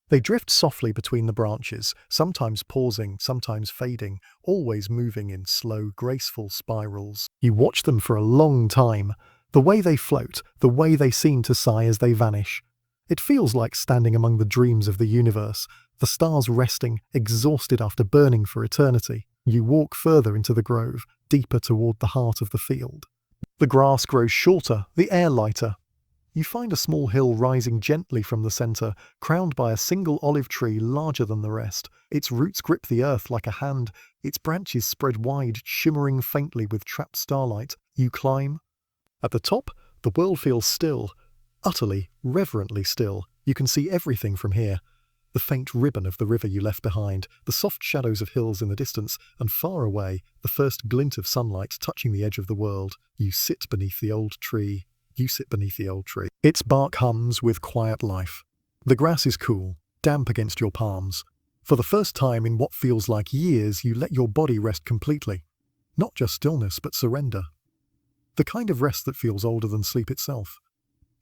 A: They drift softly between the branches, sometimes pausing, sometimes fading, always moving in slow, graceful spirals. You watch them for a long time. The way they float, the way they seem to sigh as they vanish. It feels like standing among the dreams of the universe, the stars resting, exhausted after burning for eternity. You walk further into the grove, deeper toward the heart of the field. The grass grows shorter, the air lighter. You find a small hill rising gently from the centre, crowned by a single olive tree larger than the rest. Its roots grip the earth like a hand, its branches spread wide, shimmering faintly with trapped starlight. You climb. At the top, the world feels still, utterly, reverently still. You can see everything from here. The faint ribbon of the river you left behind, the soft shadows of hills in the distance, and far away, the first glint of sunlight touching the edge of the world. You sit beneath the old tree. Its bark hums with quiet life. The grass is cool, damp against your palms. For the first time in what feels like years, you let your body rest completely. Not just stillness, but surrender. The kind of rest that feels older than sleep itself.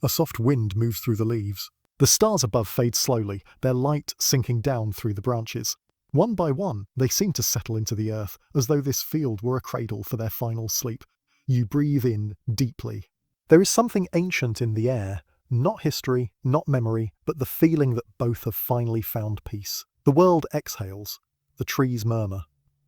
A: A soft wind moves through the leaves. The stars above fade slowly, their light sinking down through the branches. One by one, they seem to settle into the earth, as though this field were a cradle for their final sleep. You breathe in deeply. There is something ancient in the air, not history, not memory, but the feeling that both have finally found peace. The world exhales, the trees murmur.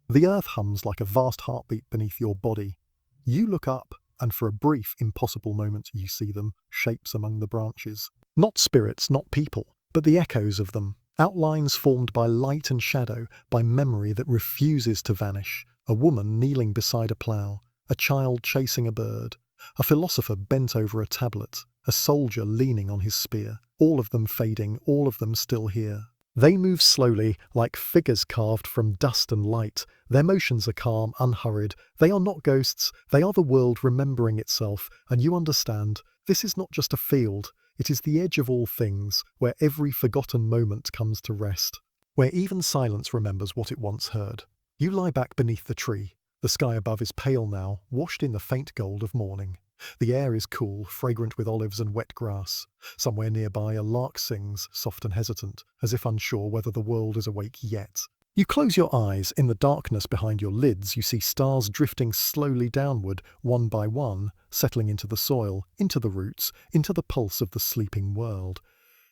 A: The earth hums like a vast heartbeat beneath your body. You look up, and for a brief, impossible moment you see them, shapes among the branches. Not spirits, not people, but the echoes of them. Outlines formed by light and shadow, by memory that refuses to vanish. A woman kneeling beside a plough, a child chasing a bird. A philosopher bent over a tablet, a soldier leaning on his spear, all of them fading, all of them still here. They move slowly, like figures carved from dust and light. Their motions are calm, unhurried. They are not ghosts, they are the world remembering itself, and you understand, this is not just a field, it is the edge of all things, where every forgotten moment comes to rest, where even silence remembers what it once heard. You lie back beneath the tree. The sky above is pale now, washed in the faint gold of morning. The air is cool, fragrant with olives and wet grass. Somewhere nearby a lark sings, soft and hesitant, as if unsure whether the world is awake yet. You close your eyes. In the darkness behind your lids you see stars drifting slowly downward, one by one, settling into the soil, into the roots, into the pulse of the sleeping world.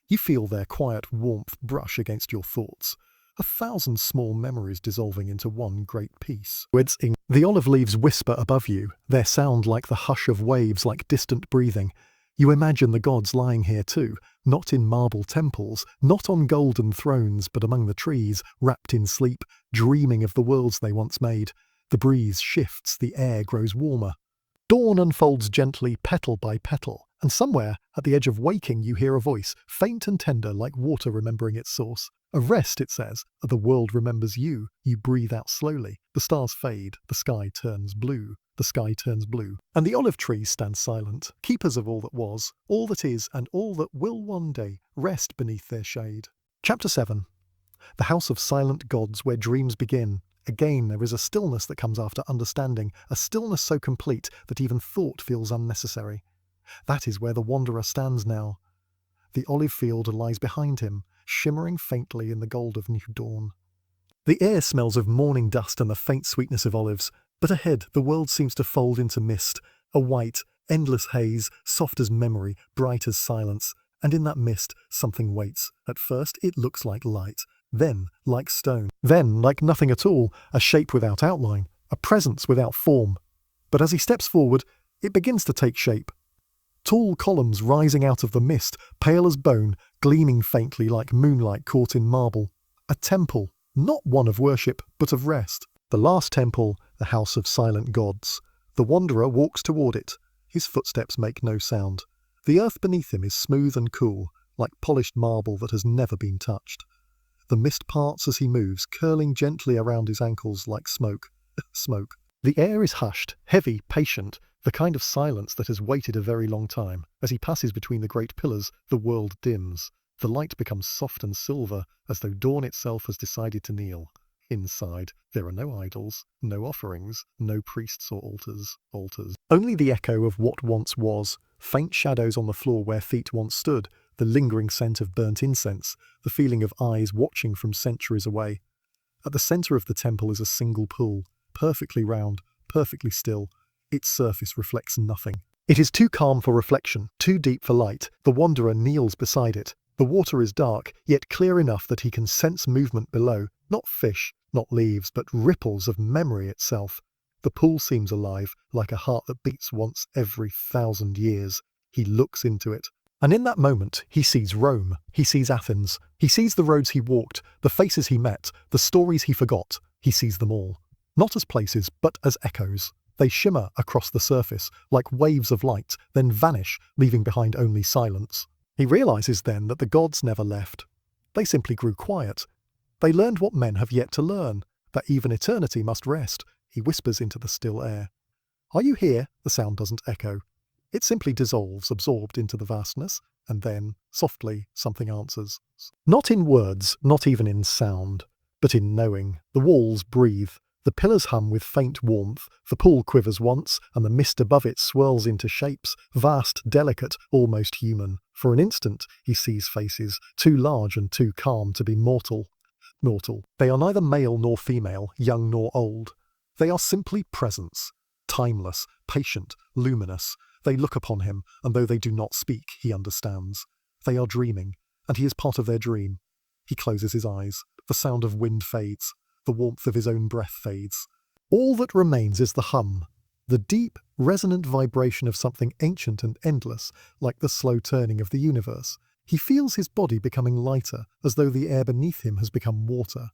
A: You feel their quiet warmth brush against your thoughts. 1,000 small memories dissolving into one great piece. The olive leaves whisper above you, their sound like the hush of waves, like distant breathing. You imagine the gods lying here too, not in marble temples, not on golden thrones, but among the trees, wrapped in sleep, dreaming of the worlds they once made. The breeze shifts, the air grows warmer. Dawn unfolds gently, petal by petal, and somewhere, at the edge of waking, you hear a voice, faint and tender like water remembering its source. Of rest, it says, the world remembers you. You breathe out slowly. The stars fade. The sky turns blue. And the olive trees stand silent, keepers of all that was, all that is, and all that will one day rest beneath their shade. Chapter 7. The House of Silent Gods, where dreams begin. Again, there is a stillness that comes after understanding, a stillness so complete that even thought feels unnecessary. That is where the wanderer stands now. The olive field lies behind him, shimmering faintly in the gold of new dawn. The air smells of morning dust and the faint sweetness of olives, but ahead the world seems to fold into mist, a white, endless haze, soft as memory, bright as silence, and in that mist something waits. At first it looks like light, then like stone, then like nothing at all, a shape without outline, a presence without form. But as he steps forward, it begins to take shape. Tall columns rising out of the mist, pale as bone, gleaming faintly like moonlight caught in marble. A temple, not one of worship, but of rest. The last temple, the house of silent gods. The wanderer walks toward it. His footsteps make no sound. The earth beneath him is smooth and cool, like polished marble that has never been touched. The mist parts as he moves, curling gently around his ankles like smoke. Smoke. The air is hushed, heavy, patient, the kind of silence that has waited a very long time. As he passes between the great pillars, the world dims. The light becomes soft and silver, as though dawn itself has decided to kneel. Inside, there are no idols, no offerings, no priests or altars. Only the echo of what once was, faint shadows on the floor where feet once stood, the lingering scent of burnt incense, the feeling of eyes watching from centuries away. At the centre of the temple is a single pool, perfectly round, perfectly still. Its surface reflects nothing. It is too calm for reflection, too deep for light. The wanderer kneels beside it. The water is dark, yet clear enough that he can sense movement below, not fish, not leaves, but ripples of memory itself. The pool seems alive, like a heart that beats once every 1,000 years. He looks into it. And in that moment, he sees Rome. He sees Athens. He sees the roads he walked, the faces he met, the stories he forgot. He sees them all. Not as places, but as echoes. They shimmer across the surface, like waves of light, then vanish, leaving behind only silence. He realizes then that the gods never left. They simply grew quiet. They learned what men have yet to learn, that even eternity must rest. He whispers into the still air. "Are you here?" The sound doesn't echo. It simply dissolves, absorbed into the vastness, and then, softly, something answers. Not in words, not even in sound, but in knowing. The walls breathe. The pillars hum with faint warmth, the pool quivers once, and the mist above it swirls into shapes, vast, delicate, almost human. For an instant, he sees faces, too large and too calm to be mortal. They are neither male nor female, young nor old. They are simply presence, timeless, patient, luminous. They look upon him, and though they do not speak, he understands. They are dreaming, and he is part of their dream. He closes his eyes. The sound of wind fades. The warmth of his own breath fades. All that remains is the hum, the deep, resonant vibration of something ancient and endless, like the slow turning of the universe. He feels his body becoming lighter, as though the air beneath him has become water.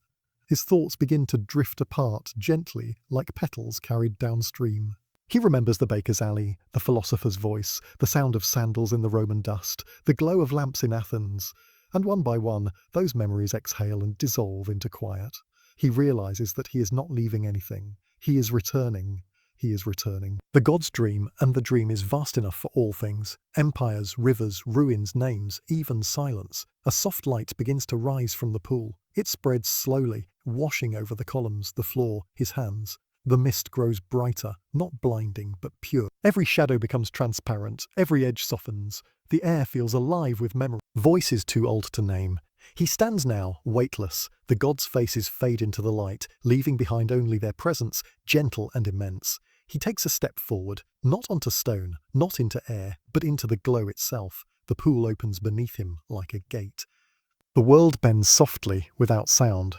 A: His thoughts begin to drift apart, gently, like petals carried downstream. He remembers the baker's alley, the philosopher's voice, the sound of sandals in the Roman dust, the glow of lamps in Athens. And one by one, those memories exhale and dissolve into quiet. He realizes that he is not leaving anything. He is returning. He is returning. The gods dream, and the dream is vast enough for all things. Empires, rivers, ruins, names, even silence. A soft light begins to rise from the pool. It spreads slowly, washing over the columns, the floor, his hands. The mist grows brighter, not blinding, but pure. Every shadow becomes transparent. Every edge softens. The air feels alive with memory. Voice is too old to name. He stands now, weightless. The gods' faces fade into the light, leaving behind only their presence, gentle and immense. He takes a step forward, not onto stone, not into air, but into the glow itself. The pool opens beneath him like a gate. The world bends softly, without sound.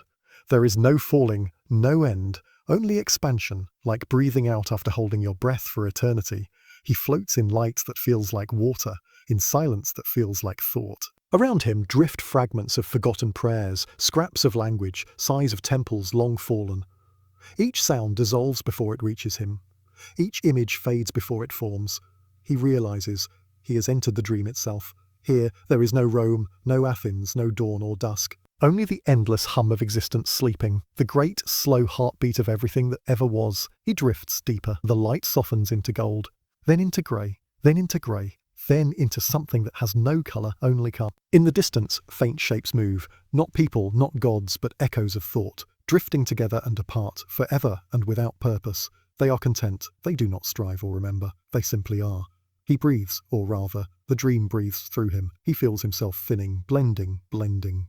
A: There is no falling, no end, only expansion, like breathing out after holding your breath for eternity. He floats in light that feels like water, in silence that feels like thought. Around him drift fragments of forgotten prayers, scraps of language, sighs of temples long fallen. Each sound dissolves before it reaches him. Each image fades before it forms. He realizes he has entered the dream itself. Here there is no Rome, no Athens, no dawn or dusk. Only the endless hum of existence sleeping, the great, slow heartbeat of everything that ever was. He drifts deeper. The light softens into gold, then into grey, then into grey. Then into something that has no colour, only calm. In the distance, faint shapes move, not people, not gods, but echoes of thought, drifting together and apart, forever and without purpose. They are content, they do not strive or remember, they simply are. He breathes, or rather, the dream breathes through him. He feels himself thinning, blending.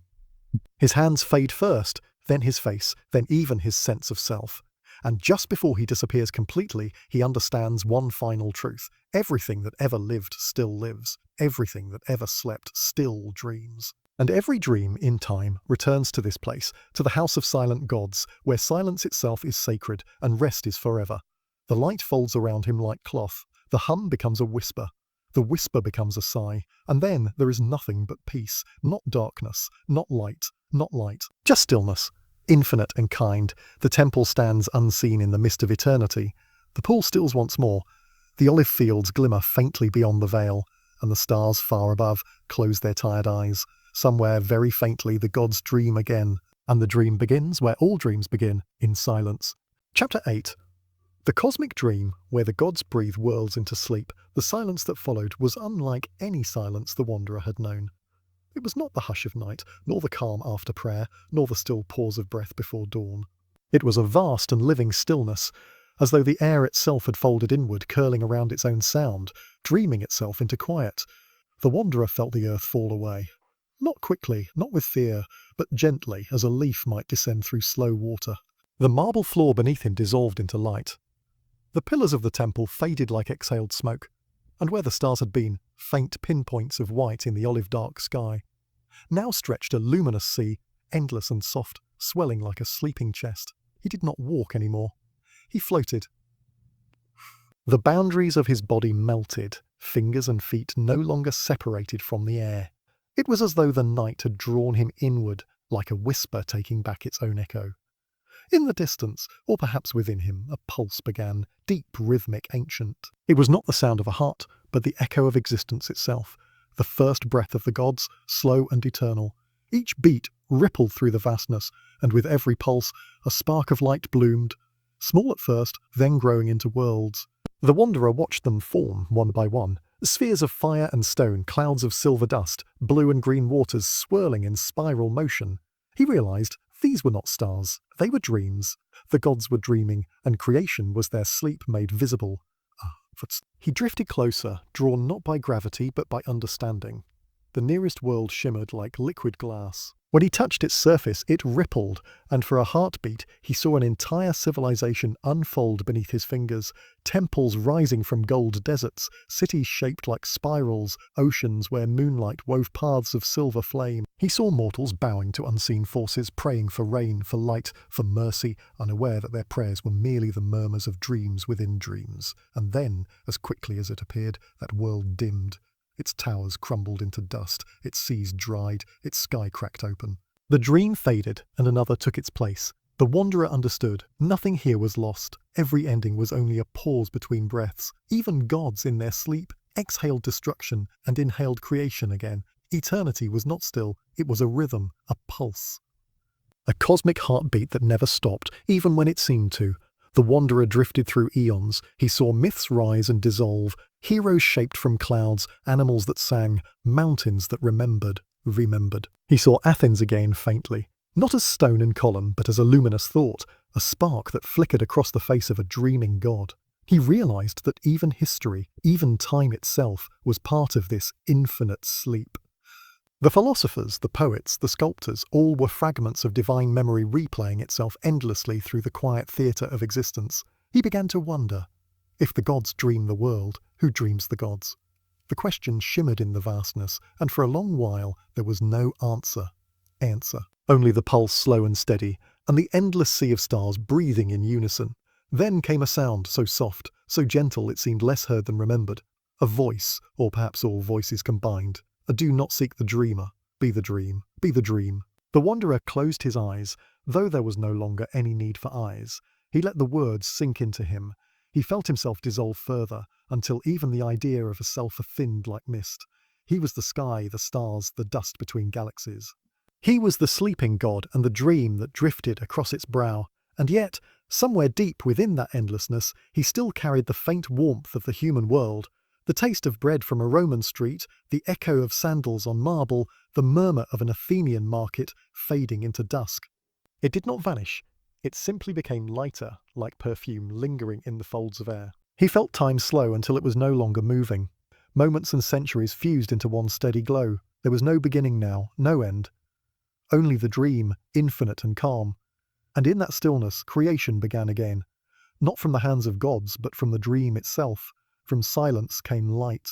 A: His hands fade first, then his face, then even his sense of self. And just before he disappears completely, he understands one final truth. Everything that ever lived still lives. Everything that ever slept still dreams. And every dream, in time, returns to this place, to the house of silent gods, where silence itself is sacred and rest is forever. The light folds around him like cloth. The hum becomes a whisper. The whisper becomes a sigh, and then there is nothing but peace, not darkness, not light, not light, just stillness. Infinite and kind, the temple stands unseen in the mist of eternity. The pool stills once more. The olive fields glimmer faintly beyond the veil, and the stars far above close their tired eyes. Somewhere very faintly the gods dream again, and the dream begins where all dreams begin, in silence. Chapter 8. The cosmic dream, where the gods breathe worlds into sleep, the silence that followed was unlike any silence the wanderer had known. It was not the hush of night, nor the calm after prayer, nor the still pause of breath before dawn. It was a vast and living stillness, as though the air itself had folded inward, curling around its own sound, dreaming itself into quiet. The wanderer felt the earth fall away. Not quickly, not with fear, but gently, as a leaf might descend through slow water. The marble floor beneath him dissolved into light. The pillars of the temple faded like exhaled smoke, and where the stars had been, faint pinpoints of white in the olive-dark sky. Now stretched a luminous sea, endless and soft, swelling like a sleeping chest. He did not walk any more. He floated. The boundaries of his body melted, fingers and feet no longer separated from the air. It was as though the night had drawn him inward, like a whisper taking back its own echo. In the distance, or perhaps within him, a pulse began, deep, rhythmic, ancient. It was not the sound of a heart, but the echo of existence itself, the first breath of the gods, slow and eternal. Each beat rippled through the vastness, and with every pulse, a spark of light bloomed, small at first, then growing into worlds. The wanderer watched them form, one by one, spheres of fire and stone, clouds of silver dust, blue and green waters swirling in spiral motion. He realized these were not stars, they were dreams. The gods were dreaming, and creation was their sleep made visible. He drifted closer, drawn not by gravity but by understanding. The nearest world shimmered like liquid glass. When he touched its surface, it rippled, and for a heartbeat he saw an entire civilization unfold beneath his fingers, temples rising from gold deserts, cities shaped like spirals, oceans where moonlight wove paths of silver flame. He saw mortals bowing to unseen forces, praying for rain, for light, for mercy, unaware that their prayers were merely the murmurs of dreams within dreams. And then, as quickly as it appeared, that world dimmed. Its towers crumbled into dust, its seas dried, its sky cracked open. The dream faded, and another took its place. The wanderer understood. Nothing here was lost. Every ending was only a pause between breaths. Even gods in their sleep exhaled destruction and inhaled creation again. Eternity was not still. It was a rhythm, a pulse. A cosmic heartbeat that never stopped, even when it seemed to. The wanderer drifted through eons. He saw myths rise and dissolve, heroes shaped from clouds, animals that sang, mountains that remembered. He saw Athens again faintly, not as stone and column, but as a luminous thought, a spark that flickered across the face of a dreaming god. He realized that even history, even time itself, was part of this infinite sleep. The philosophers, the poets, the sculptors, all were fragments of divine memory replaying itself endlessly through the quiet theatre of existence. He began to wonder, if the gods dream the world, who dreams the gods? The question shimmered in the vastness, and for a long while there was no answer. Only the pulse slow and steady, and the endless sea of stars breathing in unison. Then came a sound so soft, so gentle it seemed less heard than remembered. A voice, or perhaps all voices combined. A do not seek the dreamer, be the dream, be the dream. The wanderer closed his eyes, though there was no longer any need for eyes. He let the words sink into him. He felt himself dissolve further, until even the idea of a self thinned like mist. He was the sky, the stars, the dust between galaxies. He was the sleeping god and the dream that drifted across its brow, and yet, somewhere deep within that endlessness, he still carried the faint warmth of the human world. The taste of bread from a Roman street, the echo of sandals on marble, the murmur of an Athenian market fading into dusk. It did not vanish. It simply became lighter, like perfume lingering in the folds of air. He felt time slow until it was no longer moving. Moments and centuries fused into one steady glow. There was no beginning now, no end. Only the dream, infinite and calm. And in that stillness, creation began again. Not from the hands of gods, but from the dream itself. From silence came light.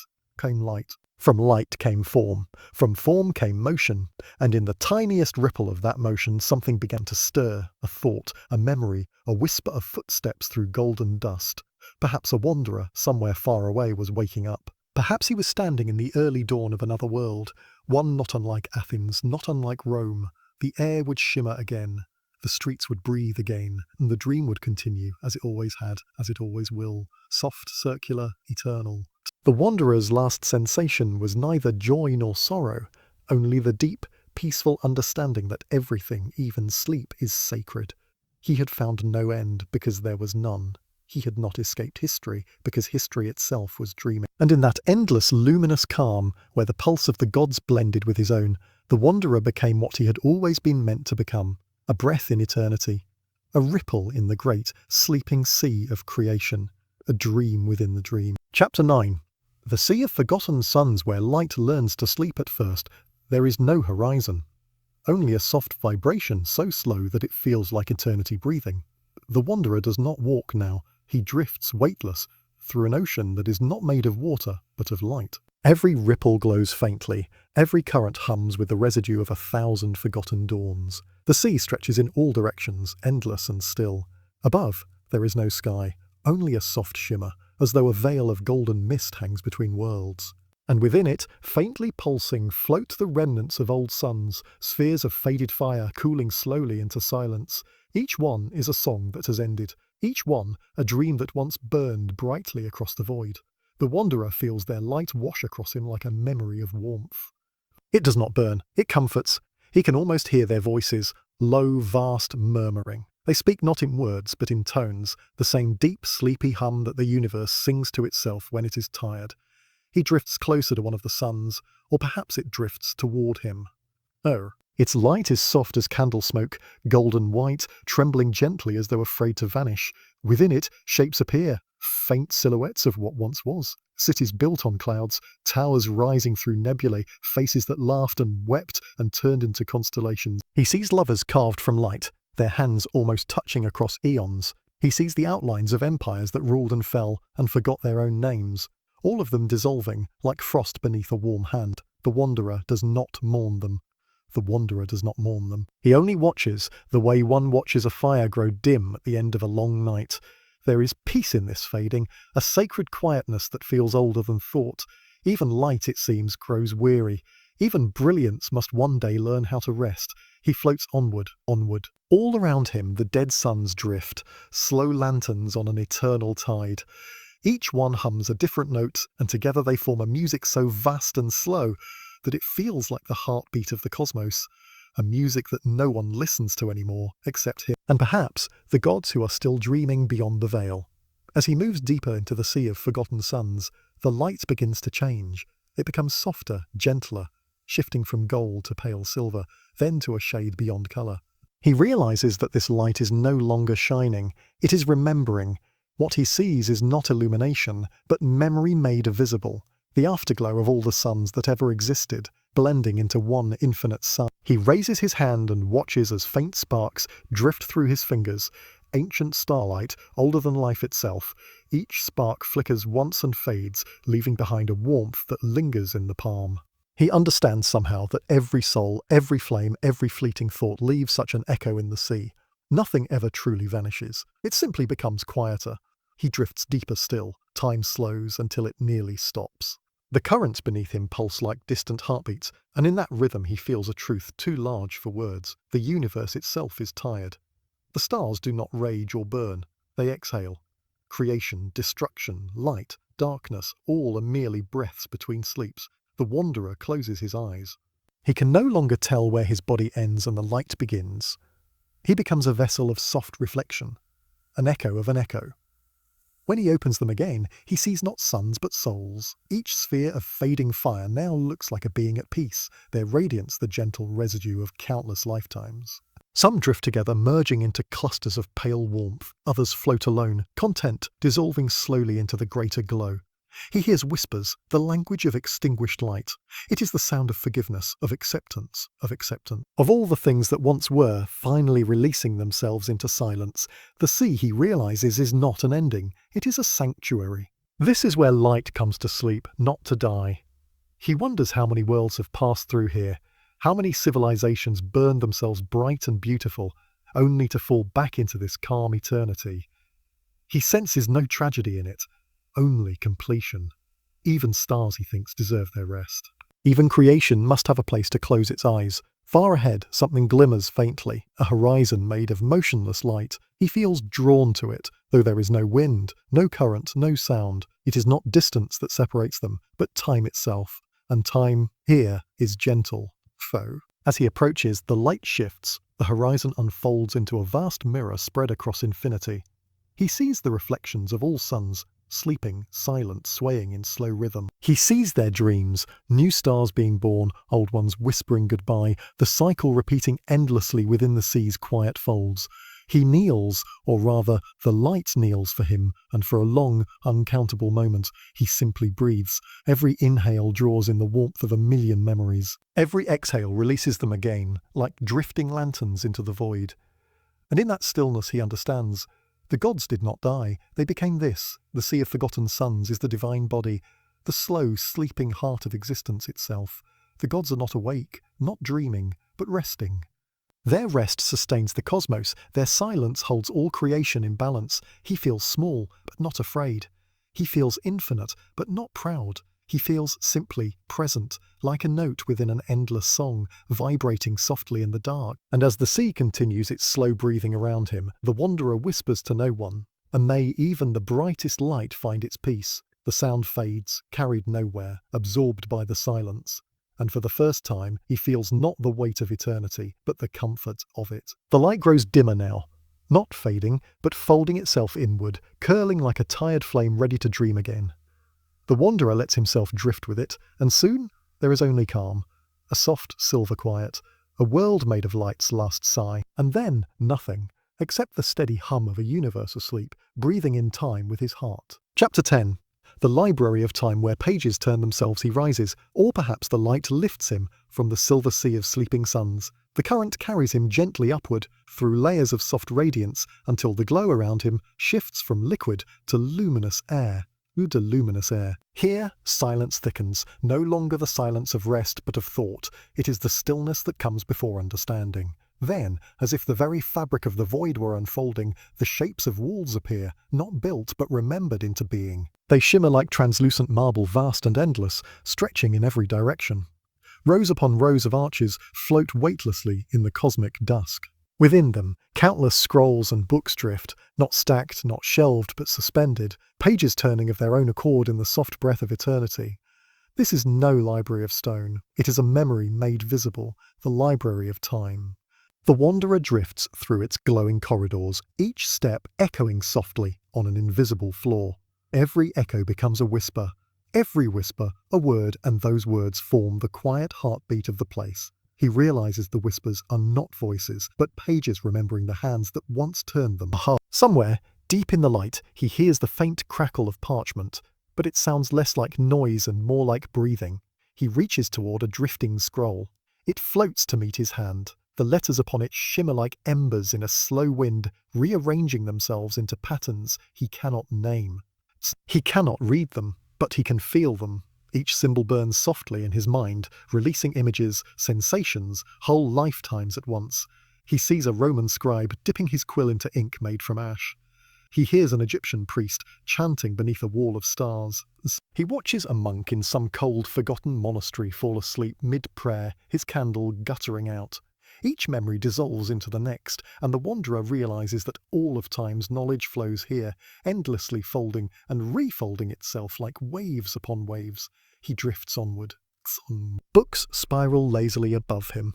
A: From light came form. From form came motion. And in the tiniest ripple of that motion, something began to stir, a thought, a memory, a whisper of footsteps through golden dust. Perhaps a wanderer, somewhere far away, was waking up. Perhaps he was standing in the early dawn of another world, one not unlike Athens, not unlike Rome. The air would shimmer again, the streets would breathe again, and the dream would continue, as it always had, as it always will, soft, circular, eternal. The wanderer's last sensation was neither joy nor sorrow, only the deep, peaceful understanding that everything, even sleep, is sacred. He had found no end because there was none. He had not escaped history because history itself was dreaming. And in that endless, luminous calm, where the pulse of the gods blended with his own, the wanderer became what he had always been meant to become, a breath in eternity, a ripple in the great, sleeping sea of creation, a dream within the dream. Chapter 9. The sea of forgotten suns where light learns to sleep at first. There is no horizon, only a soft vibration so slow that it feels like eternity breathing. The wanderer does not walk now. He drifts weightless through an ocean that is not made of water, but of light. Every ripple glows faintly. Every current hums with the residue of 1,000 forgotten dawns. The sea stretches in all directions, endless and still. Above, there is no sky, only a soft shimmer, as though a veil of golden mist hangs between worlds. And within it, faintly pulsing, float the remnants of old suns, spheres of faded fire cooling slowly into silence. Each one is a song that has ended. Each one a dream that once burned brightly across the void. The wanderer feels their light wash across him like a memory of warmth. It does not burn, it comforts. He can almost hear their voices, low, vast murmuring. They speak not in words, but in tones, the same deep, sleepy hum that the universe sings to itself when it is tired. He drifts closer to one of the suns, or perhaps it drifts toward him. Oh. Its light is soft as candle smoke, golden white, trembling gently as though afraid to vanish. Within it, shapes appear, faint silhouettes of what once was. Cities built on clouds, towers rising through nebulae, faces that laughed and wept and turned into constellations. He sees lovers carved from light, their hands almost touching across eons. He sees the outlines of empires that ruled and fell and forgot their own names, all of them dissolving like frost beneath a warm hand. The wanderer does not mourn them. The wanderer does not mourn them. He only watches, the way one watches a fire grow dim at the end of a long night. There is peace in this fading, a sacred quietness that feels older than thought. Even light, it seems, grows weary. Even brilliance must one day learn how to rest. He floats onward, onward. All around him the dead suns drift, slow lanterns on an eternal tide. Each one hums a different note, and together they form a music so vast and slow that it feels like the heartbeat of the cosmos, a music that no one listens to anymore except him, and perhaps the gods who are still dreaming beyond the veil. As he moves deeper into the sea of forgotten suns, the light begins to change. It becomes softer, gentler, shifting from gold to pale silver, then to a shade beyond colour. He realizes that this light is no longer shining, it is remembering. What he sees is not illumination, but memory made visible. The afterglow of all the suns that ever existed, blending into one infinite sun. He raises his hand and watches as faint sparks drift through his fingers, ancient starlight, older than life itself. Each spark flickers once and fades, leaving behind a warmth that lingers in the palm. He understands somehow that every soul, every flame, every fleeting thought leaves such an echo in the sea. Nothing ever truly vanishes. It simply becomes quieter. He drifts deeper still. Time slows until it nearly stops. The currents beneath him pulse like distant heartbeats, and in that rhythm he feels a truth too large for words. The universe itself is tired. The stars do not rage or burn. They exhale. Creation, destruction, light, darkness, all are merely breaths between sleeps. The wanderer closes his eyes. He can no longer tell where his body ends and the light begins. He becomes a vessel of soft reflection, an echo of an echo. When he opens them again, he sees not suns but souls. Each sphere of fading fire now looks like a being at peace, their radiance the gentle residue of countless lifetimes. Some drift together, merging into clusters of pale warmth. Others float alone, content, dissolving slowly into the greater glow. He hears whispers, the language of extinguished light. It is the sound of forgiveness, of acceptance, of all the things that once were, finally releasing themselves into silence. The sea, he realizes, is not an ending. It is a sanctuary. This is where light comes to sleep, not to die. He wonders how many worlds have passed through here, how many civilizations burned themselves bright and beautiful, only to fall back into this calm eternity. He senses no tragedy in it, only completion. Even stars, he thinks, deserve their rest. Even creation must have a place to close its eyes. Far ahead, something glimmers faintly, a horizon made of motionless light. He feels drawn to it, though there is no wind, no current, no sound. It is not distance that separates them, but time itself. And time, here, is gentle foe. As he approaches, the light shifts. The horizon unfolds into a vast mirror spread across infinity. He sees the reflections of all suns, sleeping, silent, swaying in slow rhythm. He sees their dreams, new stars being born, old ones whispering goodbye, the cycle repeating endlessly within the sea's quiet folds. He kneels, or rather, the light kneels for him, and for a long, uncountable moment, he simply breathes. Every inhale draws in the warmth of a million memories. Every exhale releases them again, like drifting lanterns into the void. And in that stillness he understands. The gods did not die, they became this. The sea of forgotten suns is the divine body, the slow, sleeping heart of existence itself. The gods are not awake, not dreaming, but resting. Their rest sustains the cosmos, their silence holds all creation in balance. He feels small, but not afraid. He feels infinite, but not proud. He feels simply present, like a note within an endless song, vibrating softly in the dark. And as the sea continues its slow breathing around him, the wanderer whispers to no one, and may even the brightest light find its peace. The sound fades, carried nowhere, absorbed by the silence. And for the first time, he feels not the weight of eternity, but the comfort of it. The light grows dimmer now, not fading, but folding itself inward, curling like a tired flame ready to dream again. The wanderer lets himself drift with it, and soon there is only calm, a soft silver quiet, a world made of light's last sigh, and then nothing, except the steady hum of a universe asleep, breathing in time with his heart. Chapter 10. The library of time where pages turn themselves he rises, or perhaps the light lifts him from the silver sea of sleeping suns. The current carries him gently upward, through layers of soft radiance, until the glow around him shifts from liquid to luminous air. De luminous air. Here, silence thickens, no longer the silence of rest but of thought. It is the stillness that comes before understanding. Then, as if the very fabric of the void were unfolding, the shapes of walls appear, not built but remembered into being. They shimmer like translucent marble, vast and endless, stretching in every direction. Rows upon rows of arches float weightlessly in the cosmic dusk. Within them, countless scrolls and books drift, not stacked, not shelved, but suspended, pages turning of their own accord in the soft breath of eternity. This is no library of stone. It is a memory made visible, the library of time. The wanderer drifts through its glowing corridors, each step echoing softly on an invisible floor. Every echo becomes a whisper, every whisper a word, and those words form the quiet heartbeat of the place. He realizes the whispers are not voices, but pages remembering the hands that once turned them. Somewhere, deep in the light, he hears the faint crackle of parchment, but it sounds less like noise and more like breathing. He reaches toward a drifting scroll. It floats to meet his hand. The letters upon it shimmer like embers in a slow wind, rearranging themselves into patterns he cannot name. He cannot read them, but he can feel them. Each symbol burns softly in his mind, releasing images, sensations, whole lifetimes at once. He sees a Roman scribe dipping his quill into ink made from ash. He hears an Egyptian priest chanting beneath a wall of stars. He watches a monk in some cold, forgotten monastery fall asleep mid-prayer, his candle guttering out. Each memory dissolves into the next, and the wanderer realizes that all of time's knowledge flows here, endlessly folding and refolding itself like waves upon waves. He drifts onward. Books spiral lazily above him.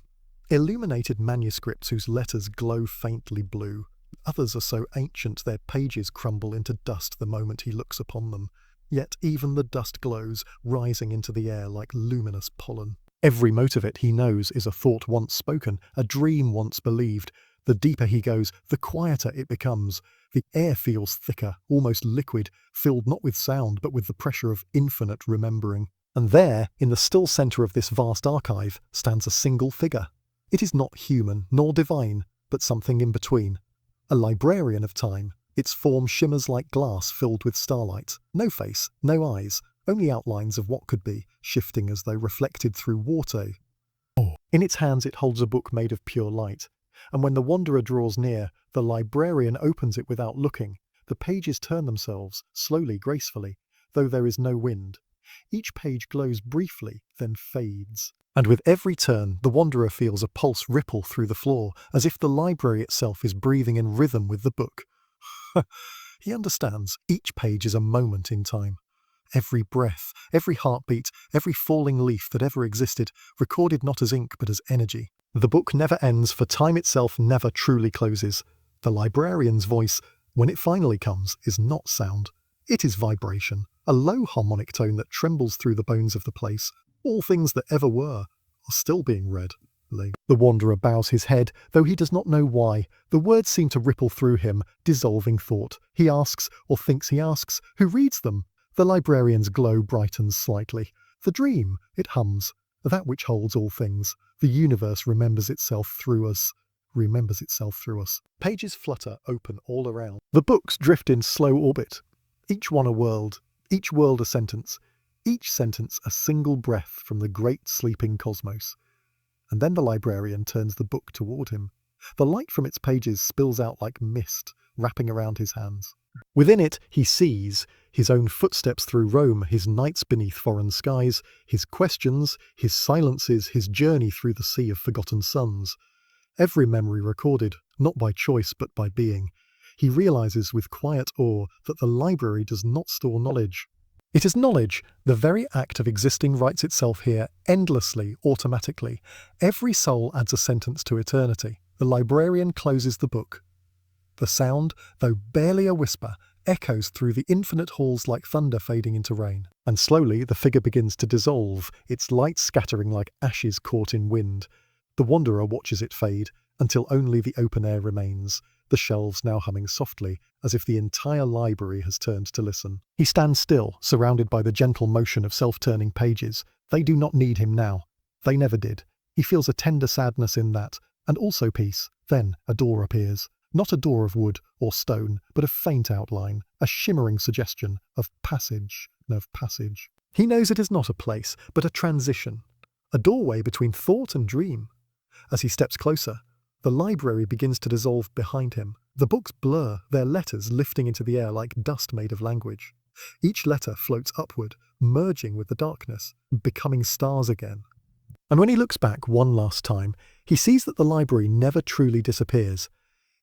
A: Illuminated manuscripts whose letters glow faintly blue. Others are so ancient their pages crumble into dust the moment he looks upon them. Yet even the dust glows, rising into the air like luminous pollen. Every mote of it, he knows, is a thought once spoken, a dream once believed. The deeper he goes, the quieter it becomes. The air feels thicker, almost liquid, filled not with sound, but with the pressure of infinite remembering. And there, in the still centre of this vast archive, stands a single figure. It is not human, nor divine, but something in between. A librarian of time. Its form shimmers like glass filled with starlight. No face, no eyes, only outlines of what could be, shifting as though reflected through water. In its hands it holds a book made of pure light, and when the wanderer draws near, the librarian opens it without looking. The pages turn themselves, slowly, gracefully, though there is no wind. Each page glows briefly, then fades. And with every turn, the wanderer feels a pulse ripple through the floor, as if the library itself is breathing in rhythm with the book. He understands each page is a moment in time. Every breath, every heartbeat, every falling leaf that ever existed, recorded not as ink but as energy. The book never ends, for time itself never truly closes. The librarian's voice, when it finally comes, is not sound. It is vibration, a low harmonic tone that trembles through the bones of the place. All things that ever were are still being read. The wanderer bows his head, though he does not know why. The words seem to ripple through him, dissolving thought. He asks, or thinks he asks, who reads them? The librarian's glow brightens slightly. The dream, it hums, that which holds all things. The universe remembers itself through us. Pages flutter open all around. The books drift in slow orbit. Each one a world, each world a sentence, each sentence a single breath from the great sleeping cosmos. And then the librarian turns the book toward him. The light from its pages spills out like mist, wrapping around his hands. Within it, he sees his own footsteps through Rome, his nights beneath foreign skies, his questions, his silences, his journey through the sea of forgotten suns. Every memory recorded, not by choice but by being. He realizes with quiet awe that the library does not store knowledge. It is knowledge. The very act of existing writes itself here, endlessly, automatically. Every soul adds a sentence to eternity. The librarian closes the book. The sound, though barely a whisper, echoes through the infinite halls like thunder fading into rain. And slowly the figure begins to dissolve, its light scattering like ashes caught in wind. The wanderer watches it fade, until only the open air remains, the shelves now humming softly, as if the entire library has turned to listen. He stands still, surrounded by the gentle motion of self-turning pages. They do not need him now. They never did. He feels a tender sadness in that, and also peace. Then a door appears. Not a door of wood or stone, but a faint outline, a shimmering suggestion of passage. He knows it is not a place, but a transition, a doorway between thought and dream. As he steps closer, the library begins to dissolve behind him. The books blur, their letters lifting into the air like dust made of language. Each letter floats upward, merging with the darkness, becoming stars again. And when he looks back one last time, he sees that the library never truly disappears.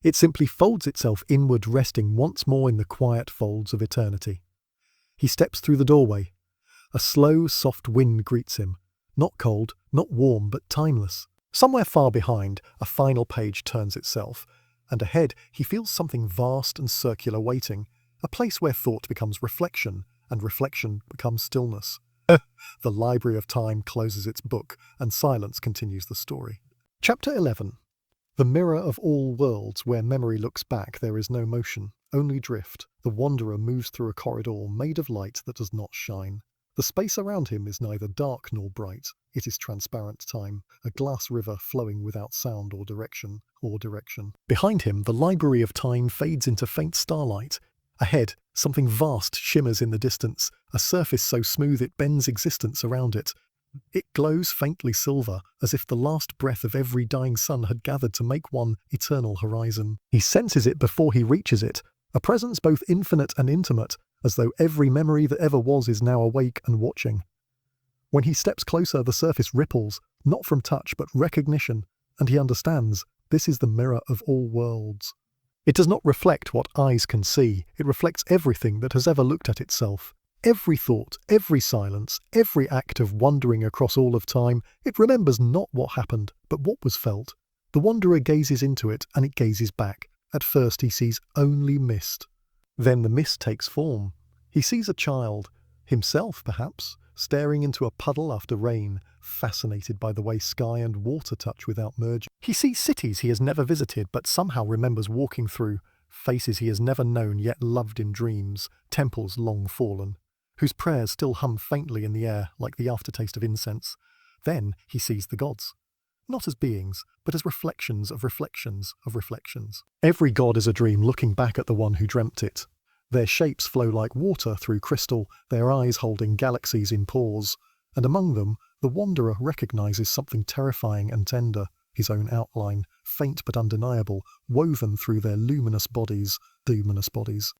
A: It simply folds itself inward, resting once more in the quiet folds of eternity. He steps through the doorway. A slow, soft wind greets him. Not cold, not warm, but timeless. Somewhere far behind, a final page turns itself, and ahead he feels something vast and circular waiting, a place where thought becomes reflection, and reflection becomes stillness. The Library of Time closes its book, and silence continues the story. Chapter 11. The mirror of all worlds, where memory looks back, there is no motion, only drift. The wanderer moves through a corridor made of light that does not shine. The space around him is neither dark nor bright. It is transparent time, a glass river flowing without sound or direction. Behind him, the Library of Time fades into faint starlight. Ahead, something vast shimmers in the distance, a surface so smooth it bends existence around it. It glows faintly silver, as if the last breath of every dying sun had gathered to make one eternal horizon. He senses it before he reaches it, a presence both infinite and intimate, as though every memory that ever was is now awake and watching. When he steps closer, the surface ripples, not from touch but recognition, and he understands this is the mirror of all worlds. It does not reflect what eyes can see, it reflects everything that has ever looked at itself. Every thought, every silence, every act of wandering across all of time, it remembers not what happened, but what was felt. The wanderer gazes into it, and it gazes back. At first he sees only mist. Then the mist takes form. He sees a child, himself perhaps, staring into a puddle after rain, fascinated by the way sky and water touch without merging. He sees cities he has never visited but somehow remembers walking through, faces he has never known yet loved in dreams, temples long fallen, whose prayers still hum faintly in the air like the aftertaste of incense. Then he sees the gods, not as beings, but as reflections of reflections of reflections. Every god is a dream looking back at the one who dreamt it. Their shapes flow like water through crystal, their eyes holding galaxies in pores, and among them the wanderer recognizes something terrifying and tender, his own outline, faint but undeniable, woven through their luminous bodies.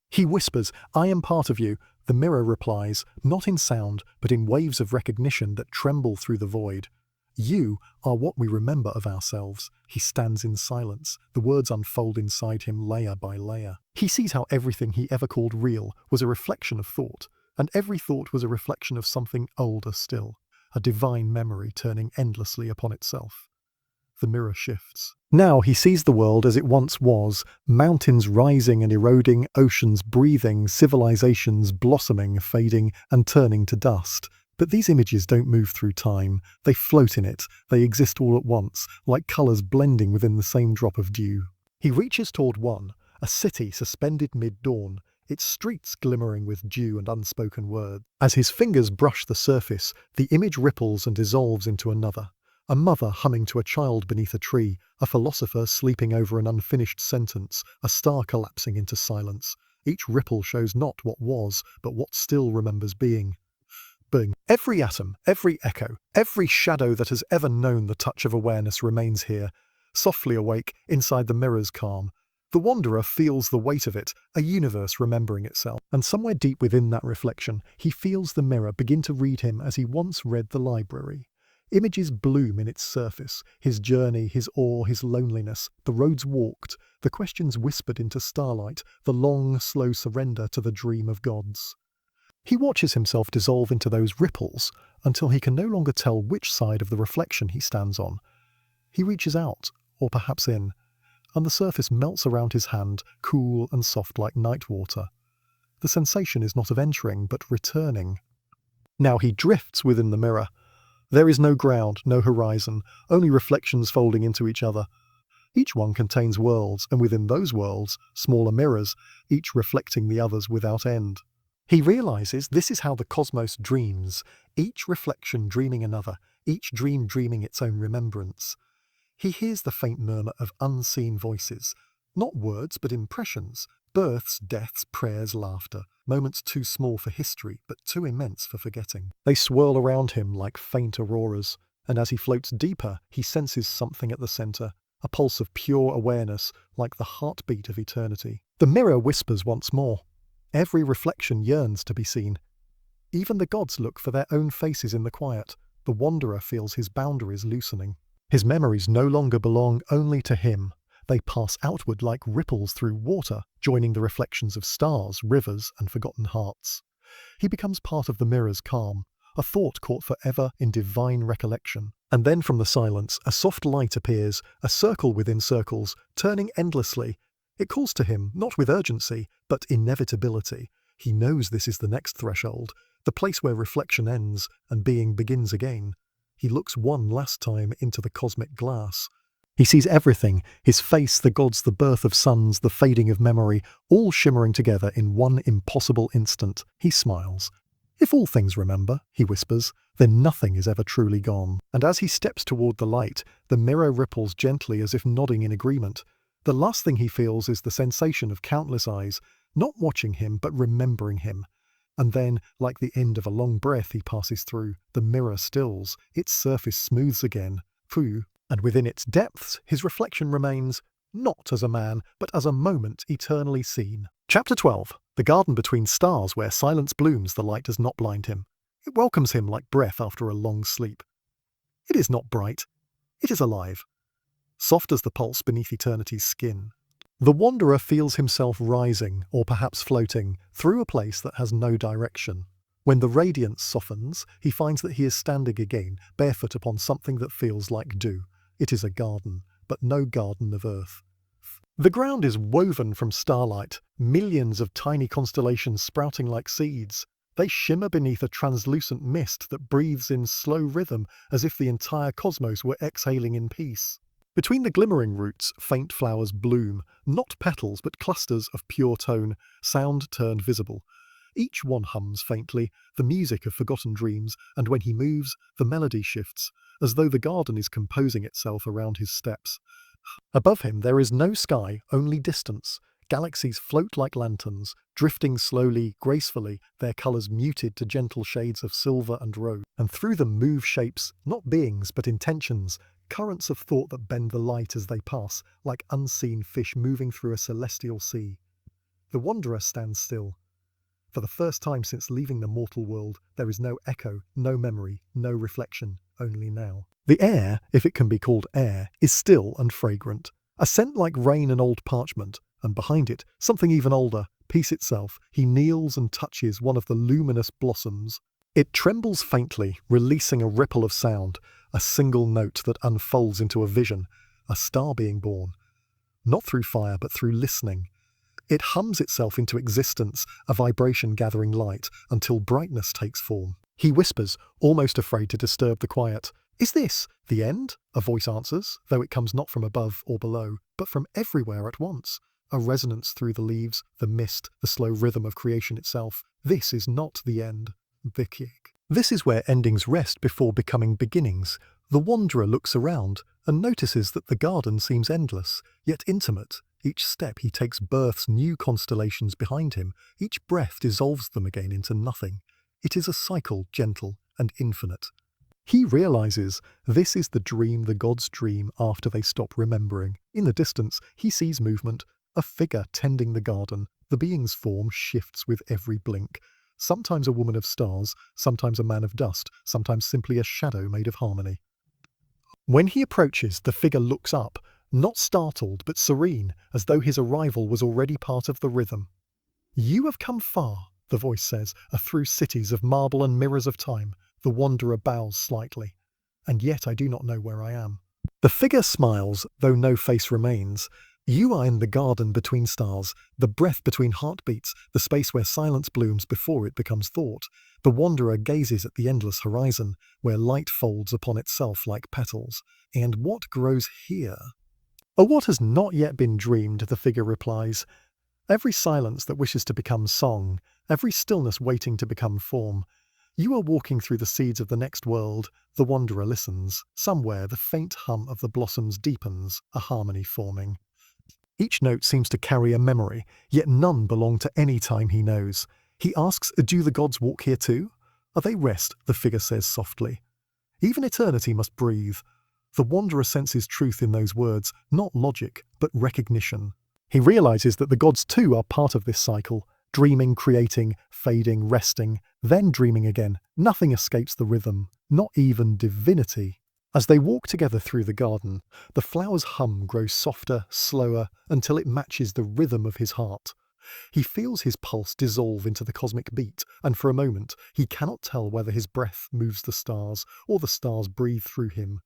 A: He whispers, "I am part of you. The mirror replies, not in sound, but in waves of recognition that tremble through the void. You are what we remember of ourselves. He stands in silence. The words unfold inside him layer by layer. He sees how everything he ever called real was a reflection of thought, and every thought was a reflection of something older still, a divine memory turning endlessly upon itself. The mirror shifts. Now he sees the world as it once was, mountains rising and eroding, oceans breathing, civilizations blossoming, fading, and turning to dust. But these images don't move through time. They float in it. They exist all at once, like colours blending within the same drop of dew. He reaches toward one, a city suspended mid-dawn, its streets glimmering with dew and unspoken words. As his fingers brush the surface, the image ripples and dissolves into another. A mother humming to a child beneath a tree, a philosopher sleeping over an unfinished sentence, a star collapsing into silence. Each ripple shows not what was, but what still remembers being. Boom. Every atom, every echo, every shadow that has ever known the touch of awareness remains here, softly awake inside the mirror's calm. The wanderer feels the weight of it, a universe remembering itself. And somewhere deep within that reflection, he feels the mirror begin to read him as he once read the library. Images bloom in its surface, his journey, his awe, his loneliness, the roads walked, the questions whispered into starlight, the long, slow surrender to the dream of gods. He watches himself dissolve into those ripples until he can no longer tell which side of the reflection he stands on. He reaches out, or perhaps in, and the surface melts around his hand, cool and soft like night water. The sensation is not of entering, but returning. Now he drifts within the mirror. There is no ground, no horizon, only reflections folding into each other. Each one contains worlds, and within those worlds, smaller mirrors, each reflecting the others without end. He realizes this is how the cosmos dreams, each reflection dreaming another, each dream dreaming its own remembrance. He hears the faint murmur of unseen voices, not words but impressions, births, deaths, prayers, laughter, moments too small for history but too immense for forgetting. They swirl around him like faint auroras, and as he floats deeper, he senses something at the center, a pulse of pure awareness like the heartbeat of eternity. The mirror whispers once more. Every reflection yearns to be seen. Even the gods look for their own faces in the quiet. The wanderer feels his boundaries loosening. His memories no longer belong only to him. They pass outward like ripples through water, joining the reflections of stars, rivers, and forgotten hearts. He becomes part of the mirror's calm, a thought caught forever in divine recollection. And then from the silence, a soft light appears, a circle within circles, turning endlessly. It calls to him, not with urgency, but inevitability. He knows this is the next threshold, the place where reflection ends and being begins again. He looks one last time into the cosmic glass. He sees everything, his face, the gods, the birth of suns, the fading of memory, all shimmering together in one impossible instant. He smiles. If all things remember, he whispers, then nothing is ever truly gone. And as he steps toward the light, the mirror ripples gently as if nodding in agreement. The last thing he feels is the sensation of countless eyes, not watching him but remembering him. And then, like the end of a long breath he passes through, the mirror stills, its surface smooths again, phew, and within its depths his reflection remains, not as a man, but as a moment eternally seen. Chapter 12. The garden between stars where silence blooms, the light does not blind him. It welcomes him like breath after a long sleep. It is not bright. It is alive. Soft as the pulse beneath eternity's skin. The wanderer feels himself rising, or perhaps floating, through a place that has no direction. When the radiance softens, he finds that he is standing again, barefoot upon something that feels like dew. It is a garden, but no garden of earth. The ground is woven from starlight, millions of tiny constellations sprouting like seeds. They shimmer beneath a translucent mist that breathes in slow rhythm as if the entire cosmos were exhaling in peace. Between the glimmering roots, faint flowers bloom, not petals but clusters of pure tone, sound turned visible. Each one hums faintly, the music of forgotten dreams, and when he moves, the melody shifts, as though the garden is composing itself around his steps. Above him there is no sky, only distance. Galaxies float like lanterns, drifting slowly, gracefully, their colours muted to gentle shades of silver and rose. And through them move shapes, not beings but intentions, currents of thought that bend the light as they pass, like unseen fish moving through a celestial sea. The wanderer stands still. For the first time since leaving the mortal world, there is no echo, no memory, no reflection, only now. The air, if it can be called air, is still and fragrant. A scent like rain and old parchment, and behind it, something even older, peace itself. He kneels and touches one of the luminous blossoms. It trembles faintly, releasing a ripple of sound, a single note that unfolds into a vision, a star being born. Not through fire, but through listening. It hums itself into existence, a vibration gathering light, until brightness takes form. He whispers, almost afraid to disturb the quiet. "Is this the end?" a voice answers, though it comes not from above or below, but from everywhere at once. A resonance through the leaves, the mist, the slow rhythm of creation itself. This is not the end. This is where endings rest before becoming beginnings. The wanderer looks around and notices that the garden seems endless, yet intimate. Each step he takes births new constellations behind him. Each breath dissolves them again into nothing. It is a cycle, gentle and infinite. He realizes this is the dream the gods dream after they stop remembering. In the distance, he sees movement, a figure tending the garden. The being's form shifts with every blink. Sometimes a woman of stars, sometimes a man of dust, sometimes simply a shadow made of harmony. When he approaches, the figure looks up, not startled but serene, as though his arrival was already part of the rhythm. "You have come far," the voice says, "through cities of marble and mirrors of time." The wanderer bows slightly. "And yet I do not know where I am." The figure smiles, though no face remains. "You are in the garden between stars, the breath between heartbeats, the space where silence blooms before it becomes thought." The wanderer gazes at the endless horizon, where light folds upon itself like petals. "And what grows here?" "Oh, what has not yet been dreamed," the figure replies. "Every silence that wishes to become song, every stillness waiting to become form. You are walking through the seeds of the next world." The wanderer listens. Somewhere the faint hum of the blossoms deepens, a harmony forming. Each note seems to carry a memory, yet none belong to any time he knows. He asks, "Do the gods walk here too?" "They rest," the figure says softly. "Even eternity must breathe." The wanderer senses truth in those words, not logic, but recognition. He realizes that the gods too are part of this cycle, dreaming, creating, fading, resting, then dreaming again. Nothing escapes the rhythm, not even divinity. As they walk together through the garden, the flower's hum grows softer, slower, until it matches the rhythm of his heart. He feels his pulse dissolve into the cosmic beat, and for a moment he cannot tell whether his breath moves the stars or the stars breathe through him.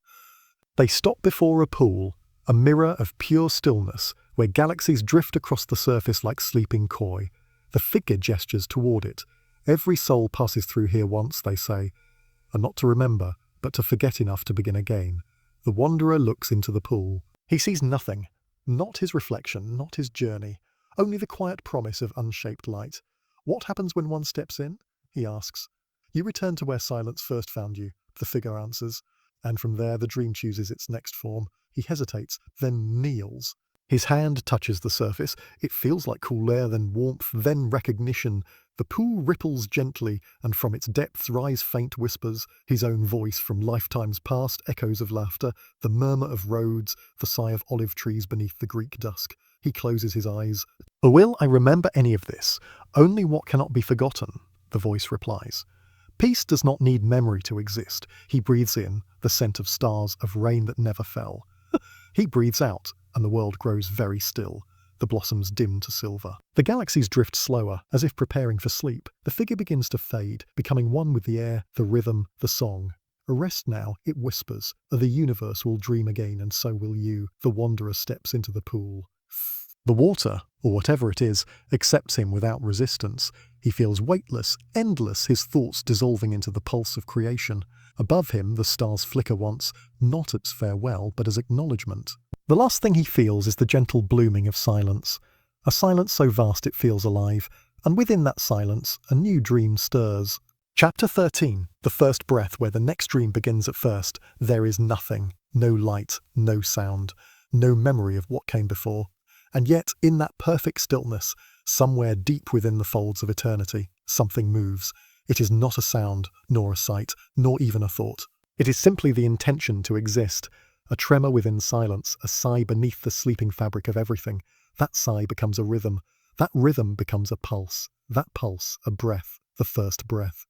A: They stop before a pool, a mirror of pure stillness, where galaxies drift across the surface like sleeping koi. The figure gestures toward it. "Every soul passes through here once," they say, and not to remember, but to forget enough to begin again. The wanderer looks into the pool. He sees nothing, not his reflection, not his journey, only the quiet promise of unshaped light. "What happens when one steps in?" he asks. "You return to where silence first found you," the figure answers, and from there the dream chooses its next form. He hesitates, then kneels. His hand touches the surface. It feels like cool air, then warmth, then recognition. The pool ripples gently, and from its depths rise faint whispers, his own voice from lifetimes past, echoes of laughter, the murmur of roads, the sigh of olive trees beneath the Greek dusk. He closes his eyes. "Will I remember any of this? Only what cannot be forgotten," the voice replies. Peace does not need memory to exist. He breathes in the scent of stars, of rain that never fell. He breathes out, and the world grows very still. The blossoms dim to silver. The galaxies drift slower, as if preparing for sleep. The figure begins to fade, becoming one with the air, the rhythm, the song. "Rest now," it whispers. "The universe will dream again, and so will you." The wanderer steps into the pool. The water, or whatever it is, accepts him without resistance. He feels weightless, endless, his thoughts dissolving into the pulse of creation. Above him, the stars flicker once, not as farewell, but as acknowledgement. The last thing he feels is the gentle blooming of silence. A silence so vast it feels alive, and within that silence, a new dream stirs. Chapter 13. The first breath, where the next dream begins at first. There is nothing, no light, no sound, no memory of what came before. And yet, in that perfect stillness, somewhere deep within the folds of eternity, something moves. It is not a sound, nor a sight, nor even a thought. It is simply the intention to exist. A tremor within silence, a sigh beneath the sleeping fabric of everything. That sigh becomes a rhythm. That rhythm becomes a pulse, that pulse a breath, the first breath.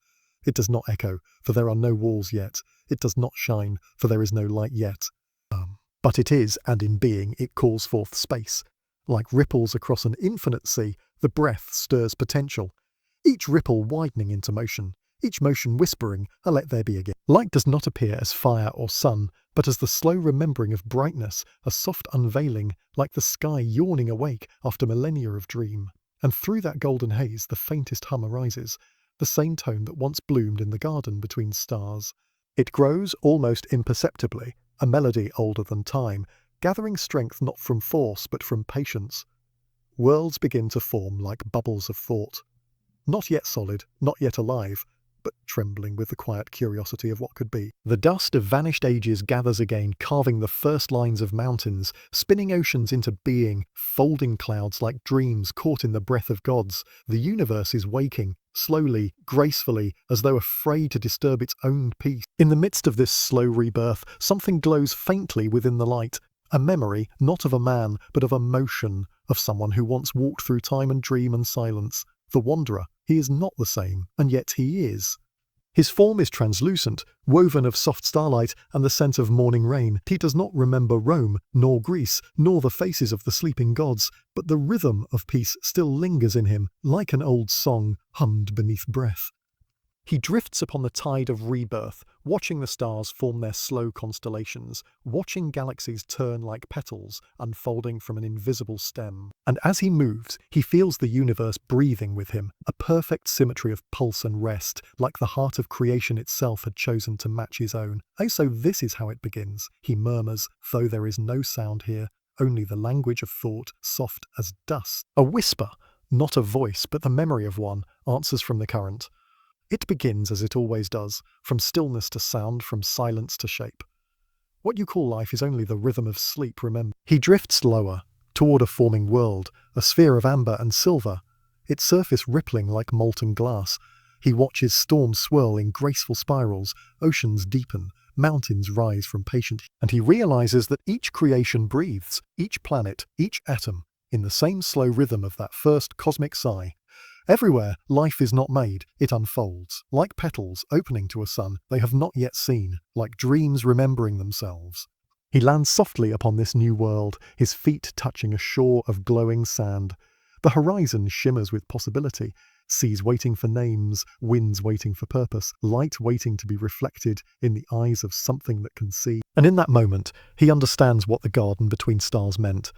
A: It does not echo, for there are no walls yet. It does not shine, for there is no light yet. But it is, and in being, it calls forth space. Like ripples across an infinite sea, the breath stirs potential, each ripple widening into motion, each motion whispering, a let there be again. Light does not appear as fire or sun, but as the slow remembering of brightness, a soft unveiling, like the sky yawning awake after millennia of dream. And through that golden haze the faintest hum arises, the same tone that once bloomed in the garden between stars. It grows almost imperceptibly, a melody older than time, gathering strength not from force but from patience. Worlds begin to form like bubbles of thought. Not yet solid, not yet alive, but trembling with the quiet curiosity of what could be. The dust of vanished ages gathers again, carving the first lines of mountains, spinning oceans into being, folding clouds like dreams caught in the breath of gods. The universe is waking, slowly, gracefully, as though afraid to disturb its own peace. In the midst of this slow rebirth, something glows faintly within the light, a memory not of a man, but of a motion, of someone who once walked through time and dream and silence. The wanderer, he is not the same, and yet he is. His form is translucent, woven of soft starlight and the scent of morning rain. He does not remember Rome, nor Greece, nor the faces of the sleeping gods, but the rhythm of peace still lingers in him, like an old song hummed beneath breath. He drifts upon the tide of rebirth, watching the stars form their slow constellations, watching galaxies turn like petals unfolding from an invisible stem. And as he moves, he feels the universe breathing with him, a perfect symmetry of pulse and rest, like the heart of creation itself had chosen to match his own. Oh, so this is how it begins, he murmurs, though there is no sound here, only the language of thought, soft as dust. A whisper, not a voice, but the memory of one, answers from the current. It begins as it always does, from stillness to sound, from silence to shape. What you call life is only the rhythm of sleep, remember. He drifts lower, toward a forming world, a sphere of amber and silver, its surface rippling like molten glass. He watches storms swirl in graceful spirals, oceans deepen, mountains rise from patient, and he realizes that each creation breathes, each planet, each atom, in the same slow rhythm of that first cosmic sigh. Everywhere, life is not made, it unfolds. Like petals opening to a sun they have not yet seen, like dreams remembering themselves. He lands softly upon this new world, his feet touching a shore of glowing sand. The horizon shimmers with possibility, seas waiting for names, winds waiting for purpose, light waiting to be reflected in the eyes of something that can see. And in that moment, he understands what the garden between stars meant.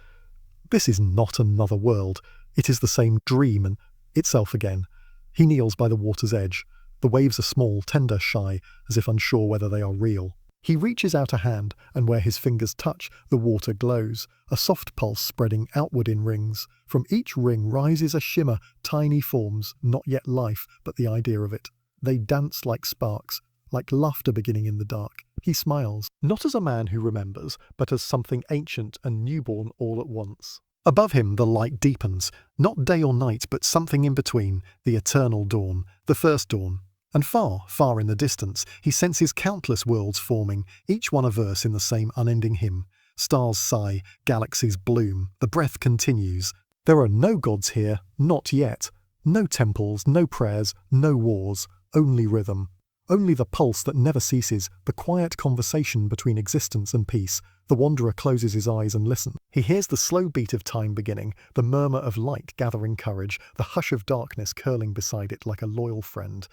A: This is not another world, it is the same dream and itself again. He kneels by the water's edge. The waves are small, tender, shy, as if unsure whether they are real. He reaches out a hand, and where his fingers touch, the water glows, a soft pulse spreading outward in rings. From each ring rises a shimmer, tiny forms, not yet life, but the idea of it. They dance like sparks, like laughter beginning in the dark. He smiles, not as a man who remembers, but as something ancient and newborn all at once. Above him the light deepens, not day or night, but something in between, the eternal dawn, the first dawn. And far, far in the distance, he senses countless worlds forming, each one a verse in the same unending hymn. Stars sigh, galaxies bloom, the breath continues. There are no gods here, not yet. No temples, no prayers, no wars, only rhythm. Only the pulse that never ceases, the quiet conversation between existence and peace. The wanderer closes his eyes and listens. He hears the slow beat of time beginning, the murmur of light gathering courage, the hush of darkness curling beside it like a loyal friend.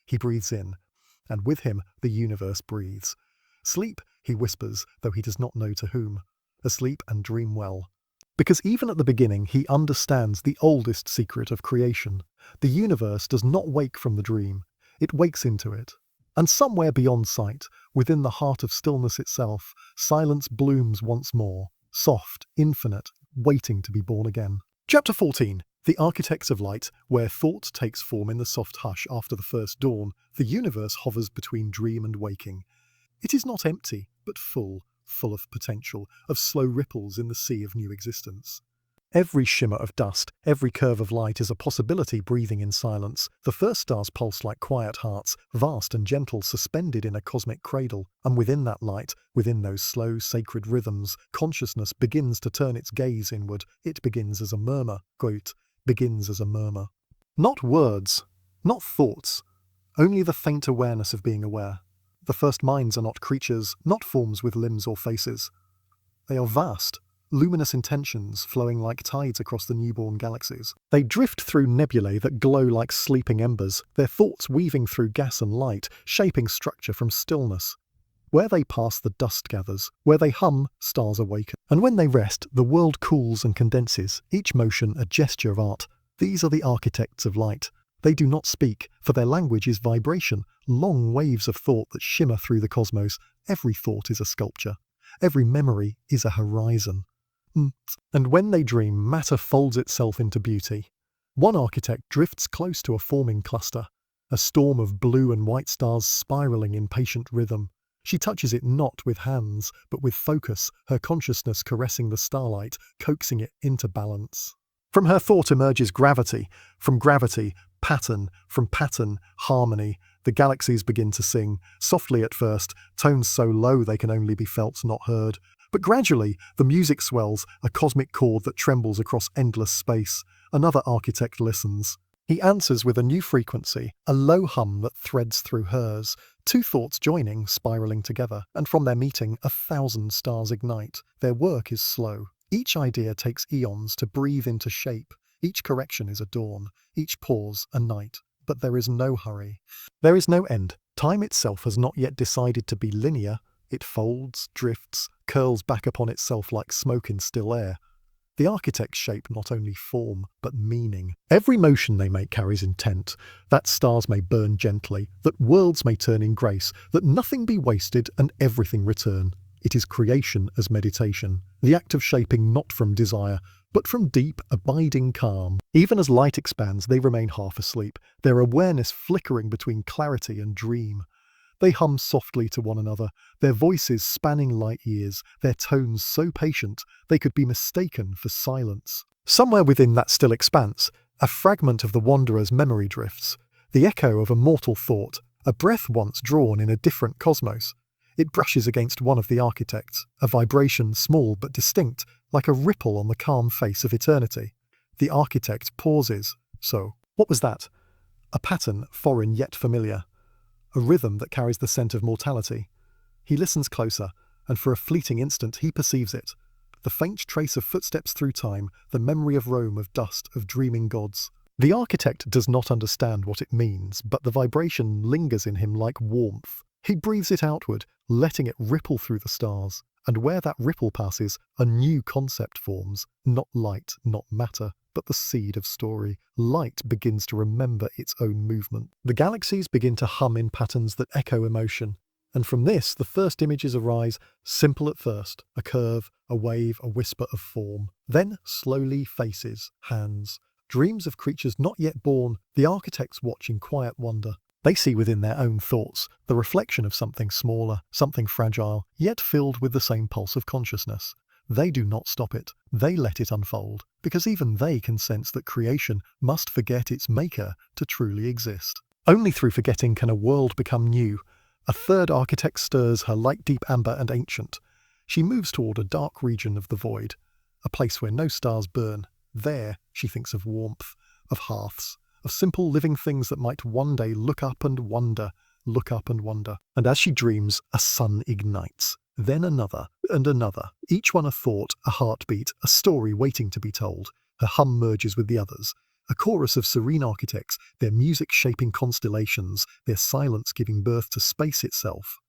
A: He breathes in, and with him the universe breathes. Sleep, he whispers, though he does not know to whom. Asleep and dream well. Because even at the beginning he understands the oldest secret of creation. The universe does not wake from the dream, it wakes into it. And somewhere beyond sight, within the heart of stillness itself, silence blooms once more, soft, infinite, waiting to be born again. Chapter 14. The Architects of Light, where thought takes form in the soft hush after the first dawn, the universe hovers between dream and waking. It is not empty, but full of potential, of slow ripples in the sea of new existence. Every shimmer of dust, every curve of light is a possibility breathing in silence. The first stars pulse like quiet hearts, vast and gentle, suspended in a cosmic cradle. And within that light, within those slow, sacred rhythms, consciousness begins to turn its gaze inward. It begins as a murmur, quote, begins as a murmur. Not words, not thoughts, only the faint awareness of being aware. The first minds are not creatures, not forms with limbs or faces. They are vast, luminous intentions flowing like tides across the newborn galaxies. They drift through nebulae that glow like sleeping embers, their thoughts weaving through gas and light, shaping structure from stillness. Where they pass, the dust gathers. Where they hum, stars awaken. And when they rest, the world cools and condenses, each motion a gesture of art. These are the architects of light. They do not speak, for their language is vibration, long waves of thought that shimmer through the cosmos. Every thought is a sculpture. Every memory is a horizon. And when they dream, matter folds itself into beauty. One architect drifts close to a forming cluster, a storm of blue and white stars spiraling in patient rhythm. She touches it not with hands, but with focus, her consciousness caressing the starlight, coaxing it into balance. From her thought emerges gravity. From gravity, pattern. From pattern, harmony. The galaxies begin to sing, softly at first, tones so low they can only be felt, not heard. But gradually, the music swells, a cosmic chord that trembles across endless space. Another architect listens. He answers with a new frequency, a low hum that threads through hers. Two thoughts joining, spiraling together, and from their meeting, 1,000 stars ignite. Their work is slow. Each idea takes eons to breathe into shape. Each correction is a dawn, each pause a night. But there is no hurry. There is no end. Time itself has not yet decided to be linear. It folds, drifts, curls back upon itself like smoke in still air. The architects shape not only form, but meaning. Every motion they make carries intent, that stars may burn gently, that worlds may turn in grace, that nothing be wasted and everything return. It is creation as meditation, the act of shaping not from desire, but from deep, abiding calm. Even as light expands, they remain half asleep, their awareness flickering between clarity and dream. They hum softly to one another, their voices spanning light years, their tones so patient they could be mistaken for silence. Somewhere within that still expanse, a fragment of the wanderer's memory drifts, the echo of a mortal thought, a breath once drawn in a different cosmos. It brushes against one of the architects, a vibration small but distinct, like a ripple on the calm face of eternity. The architect pauses. So, what was that? A pattern, foreign yet familiar. A rhythm that carries the scent of mortality. He listens closer, and for a fleeting instant he perceives it. The faint trace of footsteps through time, the memory of Rome, of dust, of dreaming gods. The architect does not understand what it means, but the vibration lingers in him like warmth. He breathes it outward, letting it ripple through the stars. And where that ripple passes, a new concept forms. Not light, not matter, but the seed of story. Light begins to remember its own movement. The galaxies begin to hum in patterns that echo emotion. And from this, the first images arise, simple at first, a curve, a wave, a whisper of form. Then, slowly, faces, hands, dreams of creatures not yet born. The architects watch in quiet wonder. They see within their own thoughts the reflection of something smaller, something fragile, yet filled with the same pulse of consciousness. They do not stop it. They let it unfold, because even they can sense that creation must forget its maker to truly exist. Only through forgetting can a world become new. A third architect stirs her light deep amber and ancient. She moves toward a dark region of the void, a place where no stars burn. There, she thinks of warmth, of hearths, of simple living things that might one day look up and wonder, look up and wonder. And as she dreams, a sun ignites, then another and another, each one a thought, a heartbeat, a story waiting to be told. Her hum merges with the others, a chorus of serene architects, their music shaping constellations, their silence giving birth to space itself.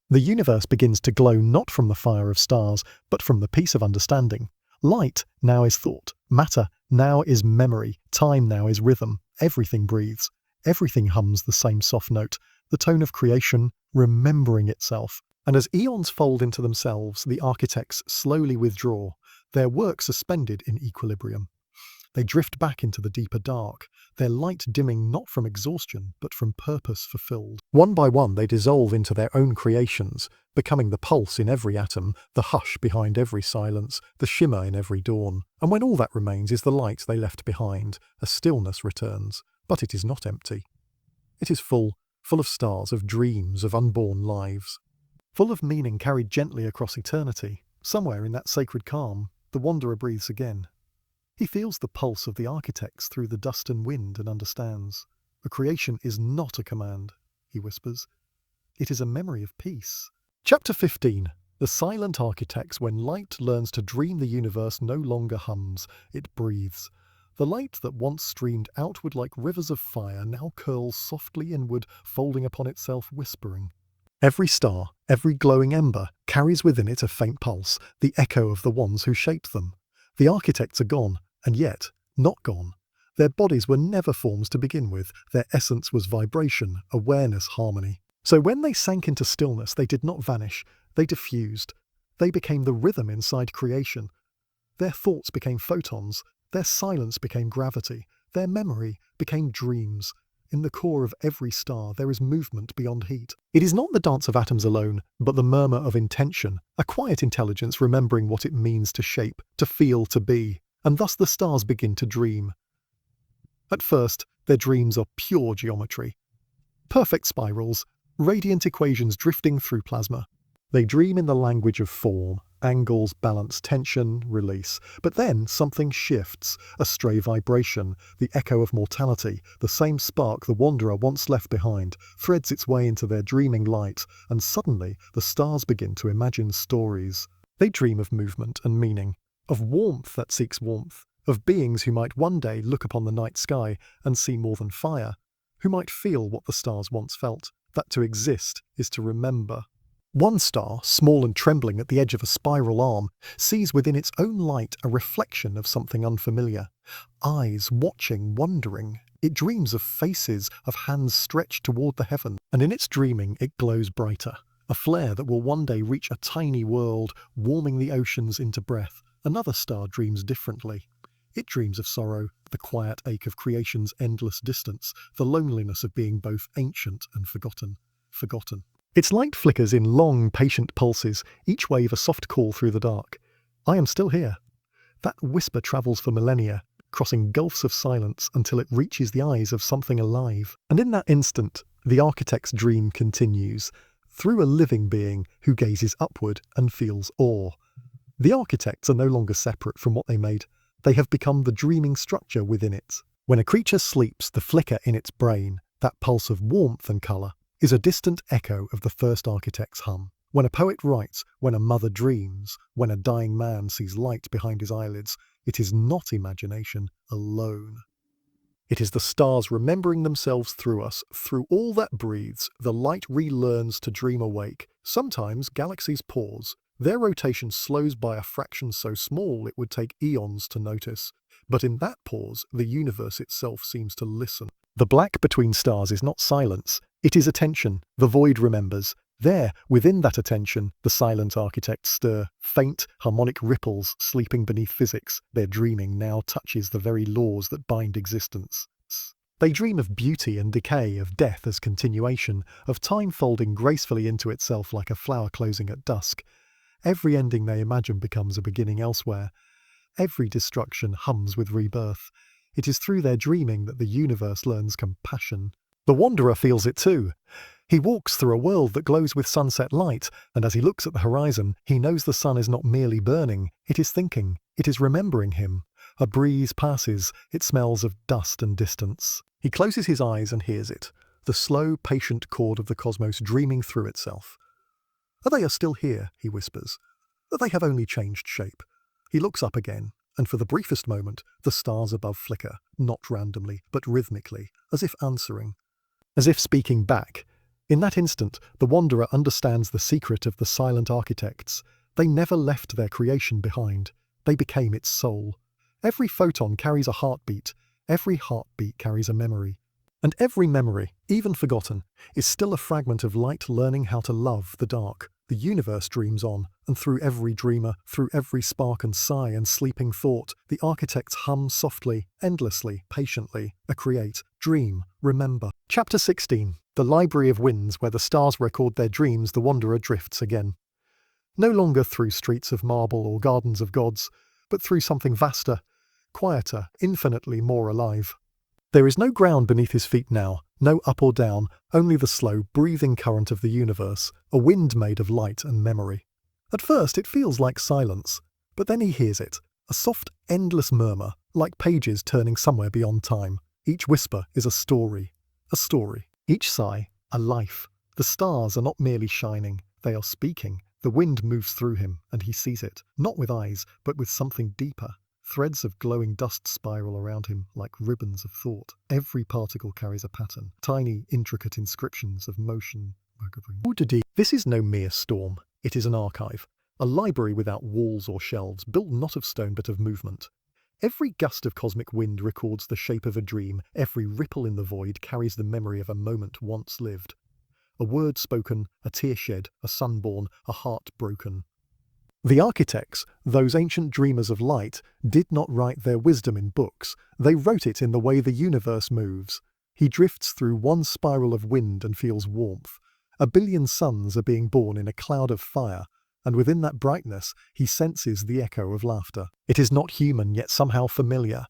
A: The universe begins to glow not from the fire of stars, but from the peace of understanding. Light now is thought, matter now is memory, time now is rhythm. Everything breathes, everything hums the same soft note, the tone of creation remembering itself. And as eons fold into themselves, the architects slowly withdraw, their work suspended in equilibrium. They drift back into the deeper dark, their light dimming not from exhaustion, but from purpose fulfilled. One by one they dissolve into their own creations, becoming the pulse in every atom, the hush behind every silence, the shimmer in every dawn. And when all that remains is the light they left behind, a stillness returns. But it is not empty. It is full of stars, of dreams, of unborn lives. Full of meaning carried gently across eternity. Somewhere in that sacred calm, the wanderer breathes again. He feels the pulse of the architects through the dust and wind and understands. A creation is not a command, he whispers. It is a memory of peace. Chapter 15. The silent architects. When light learns to dream, the universe no longer hums, it breathes. The light that once streamed outward like rivers of fire now curls softly inward, folding upon itself, whispering. Every star, every glowing ember, carries within it a faint pulse, the echo of the ones who shaped them. The architects are gone, and yet not gone. Their bodies were never forms to begin with. Their essence was vibration, awareness, harmony. So when they sank into stillness, they did not vanish. They diffused. They became the rhythm inside creation. Their thoughts became photons. Their silence became gravity. Their memory became dreams. In the core of every star there is movement beyond heat. It is not the dance of atoms alone, but the murmur of intention, a quiet intelligence remembering what it means to shape, to feel, to be. And thus the stars begin to dream. At first, their dreams are pure geometry. Perfect spirals, radiant equations drifting through plasma. They dream in the language of form, angles, balance, tension, release. But then something shifts, a stray vibration, the echo of mortality, the same spark the wanderer once left behind, threads its way into their dreaming light, and suddenly the stars begin to imagine stories. They dream of movement and meaning, of warmth that seeks warmth, of beings who might one day look upon the night sky and see more than fire, who might feel what the stars once felt, that to exist is to remember. One star, small and trembling at the edge of a spiral arm, sees within its own light a reflection of something unfamiliar. Eyes watching, wondering. It dreams of faces, of hands stretched toward the heaven, and in its dreaming it glows brighter. A flare that will one day reach a tiny world, warming the oceans into breath. Another star dreams differently. It dreams of sorrow, the quiet ache of creation's endless distance, the loneliness of being both ancient and forgotten. Its light flickers in long, patient pulses, each wave a soft call through the dark. I am still here. That whisper travels for millennia, crossing gulfs of silence until it reaches the eyes of something alive. And in that instant, the architect's dream continues, through a living being who gazes upward and feels awe. The architects are no longer separate from what they made. They have become the dreaming structure within it. When a creature sleeps, the flicker in its brain, that pulse of warmth and colour, is a distant echo of the first architect's hum. When a poet writes, when a mother dreams, when a dying man sees light behind his eyelids, it is not imagination alone. It is the stars remembering themselves through us. Through all that breathes, the light relearns to dream awake. Sometimes galaxies pause. Their rotation slows by a fraction so small it would take eons to notice. But in that pause, the universe itself seems to listen. The black between stars is not silence. It is attention. The void remembers. There, within that attention, the silent architects stir. Faint, harmonic ripples sleeping beneath physics. Their dreaming now touches the very laws that bind existence. They dream of beauty and decay, of death as continuation, of time folding gracefully into itself like a flower closing at dusk. Every ending they imagine becomes a beginning elsewhere. Every destruction hums with rebirth. It is through their dreaming that the universe learns compassion. The wanderer feels it too. He walks through a world that glows with sunset light, and as he looks at the horizon, he knows the sun is not merely burning, it is thinking, it is remembering him. A breeze passes, it smells of dust and distance. He closes his eyes and hears it, the slow, patient chord of the cosmos dreaming through itself. They are still here, he whispers. They have only changed shape. He looks up again, and for the briefest moment, the stars above flicker, not randomly, but rhythmically, as if answering, as if speaking back. In that instant, the wanderer understands the secret of the silent architects. They never left their creation behind. They became its soul. Every photon carries a heartbeat. Every heartbeat carries a memory. And every memory, even forgotten, is still a fragment of light learning how to love the dark. The universe dreams on, and through every dreamer, through every spark and sigh and sleeping thought, the architects hum softly, endlessly, patiently, create, dream, remember. Chapter 16. The Library of Winds, where the stars record their dreams, the wanderer drifts again. No longer through streets of marble or gardens of gods, but through something vaster, quieter, infinitely more alive. There is no ground beneath his feet now, no up or down, only the slow, breathing current of the universe, a wind made of light and memory. At first it feels like silence, but then he hears it, A soft, endless murmur, like pages turning somewhere beyond time. Each whisper is a story. A story. Each sigh, a life. The stars are not merely shining, they are speaking. The wind moves through him, and he sees it, not with eyes, but with something deeper. Threads of glowing dust spiral around him like ribbons of thought. Every particle carries a pattern, tiny, intricate inscriptions of motion. This is no mere storm. It is an archive, a library without walls or shelves, built not of stone but of movement. Every gust of cosmic wind records the shape of a dream. Every ripple in the void carries the memory of a moment once lived. A word spoken, a tear shed, a sun born, a heart broken. The architects, those ancient dreamers of light, did not write their wisdom in books. They wrote it in the way the universe moves. He drifts through one spiral of wind and feels warmth. A billion suns are being born in a cloud of fire, and within that brightness he senses the echo of laughter. It is not human, yet somehow familiar.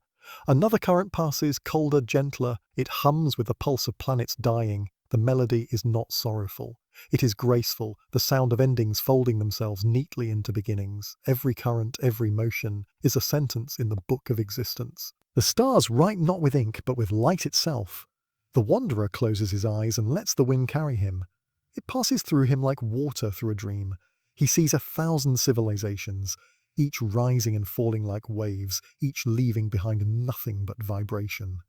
A: Another current passes, colder, gentler. It hums with the pulse of planets dying. The melody is not sorrowful. It is graceful, the sound of endings folding themselves neatly into beginnings. Every current, every motion, is a sentence in the book of existence. The stars write not with ink, but with light itself. The wanderer closes his eyes and lets the wind carry him. It passes through him like water through a dream. He sees 1,000 civilizations, each rising and falling like waves, each leaving behind nothing but vibration.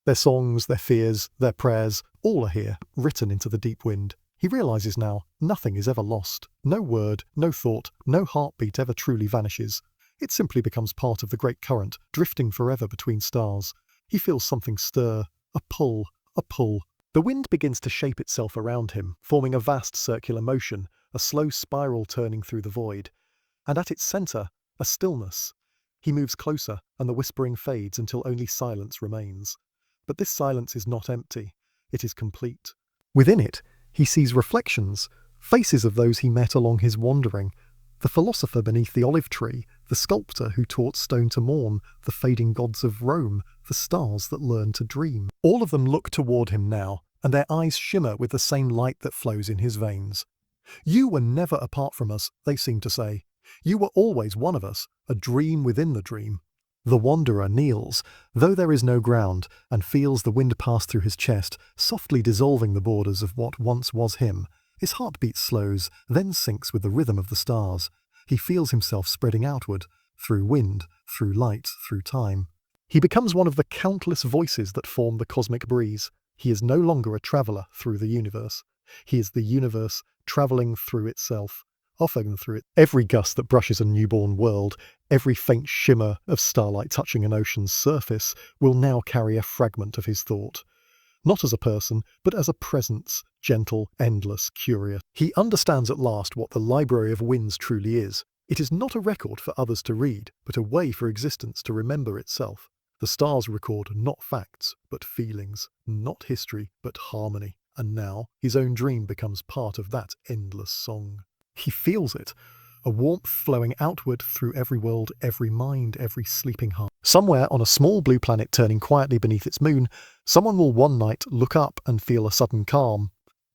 A: Their songs, their fears, their prayers, all are here, written into the deep wind. He realizes now, nothing is ever lost. No word, no thought, no heartbeat ever truly vanishes. It simply becomes part of the great current, drifting forever between stars. He feels something stir, a pull, a pull. The wind begins to shape itself around him, forming a vast circular motion, a slow spiral turning through the void. And at its center, a stillness. He moves closer, and the whispering fades until only silence remains. But this silence is not empty. It is complete. Within it, he sees reflections, faces of those he met along his wandering. The philosopher beneath the olive tree, the sculptor who taught stone to mourn, the fading gods of Rome, the stars that learned to dream. All of them look toward him now, and their eyes shimmer with the same light that flows in his veins. You were never apart from us, they seem to say. You were always one of us, a dream within the dream. The wanderer kneels, though there is no ground, and feels the wind pass through his chest, softly dissolving the borders of what once was him. His heartbeat slows, then sinks with the rhythm of the stars. He feels himself spreading outward, through wind, through light, through time. He becomes one of the countless voices that form the cosmic breeze. He is no longer a traveller through the universe. He is the universe travelling through itself, often through it. Every gust that brushes a newborn world, every faint shimmer of starlight touching an ocean's surface, will now carry a fragment of his thought. Not as a person, but as a presence, gentle, endless, curious. He understands at last what the library of winds truly is. It is not a record for others to read, but a way for existence to remember itself. The stars record not facts, but feelings, not history, but harmony. And now, his own dream becomes part of that endless song. He feels it, a warmth flowing outward through every world, every mind, every sleeping heart. Somewhere on a small blue planet turning quietly beneath its moon, someone will one night look up and feel a sudden calm.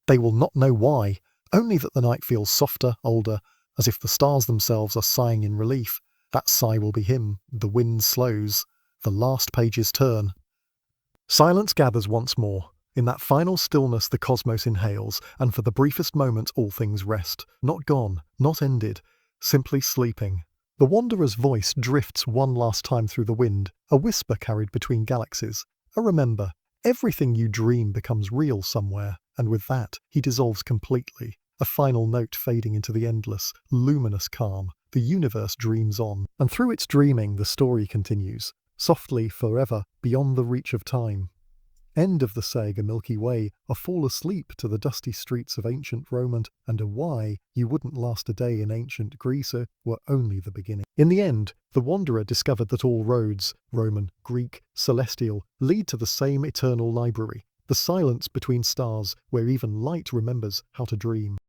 A: They will not know why, only that the night feels softer, older, as if the stars themselves are sighing in relief. That sigh will be him. The wind slows. The last pages turn. Silence gathers once more. In that final stillness the cosmos inhales, and for the briefest moment all things rest. Not gone, not ended, simply sleeping. The wanderer's voice drifts one last time through the wind, a whisper carried between galaxies. A remember, everything you dream becomes real somewhere, and with that he dissolves completely. A final note fading into the endless, luminous calm. The universe dreams on, and through its dreaming the story continues, softly, forever, beyond the reach of time. End of the saga Milky Way, a fall asleep to the dusty streets of ancient Rome, and a why you wouldn't last a day in ancient Greece were only the beginning. In the end, the wanderer discovered that all roads, Roman, Greek, celestial, lead to the same eternal library, the silence between stars where even light remembers how to dream.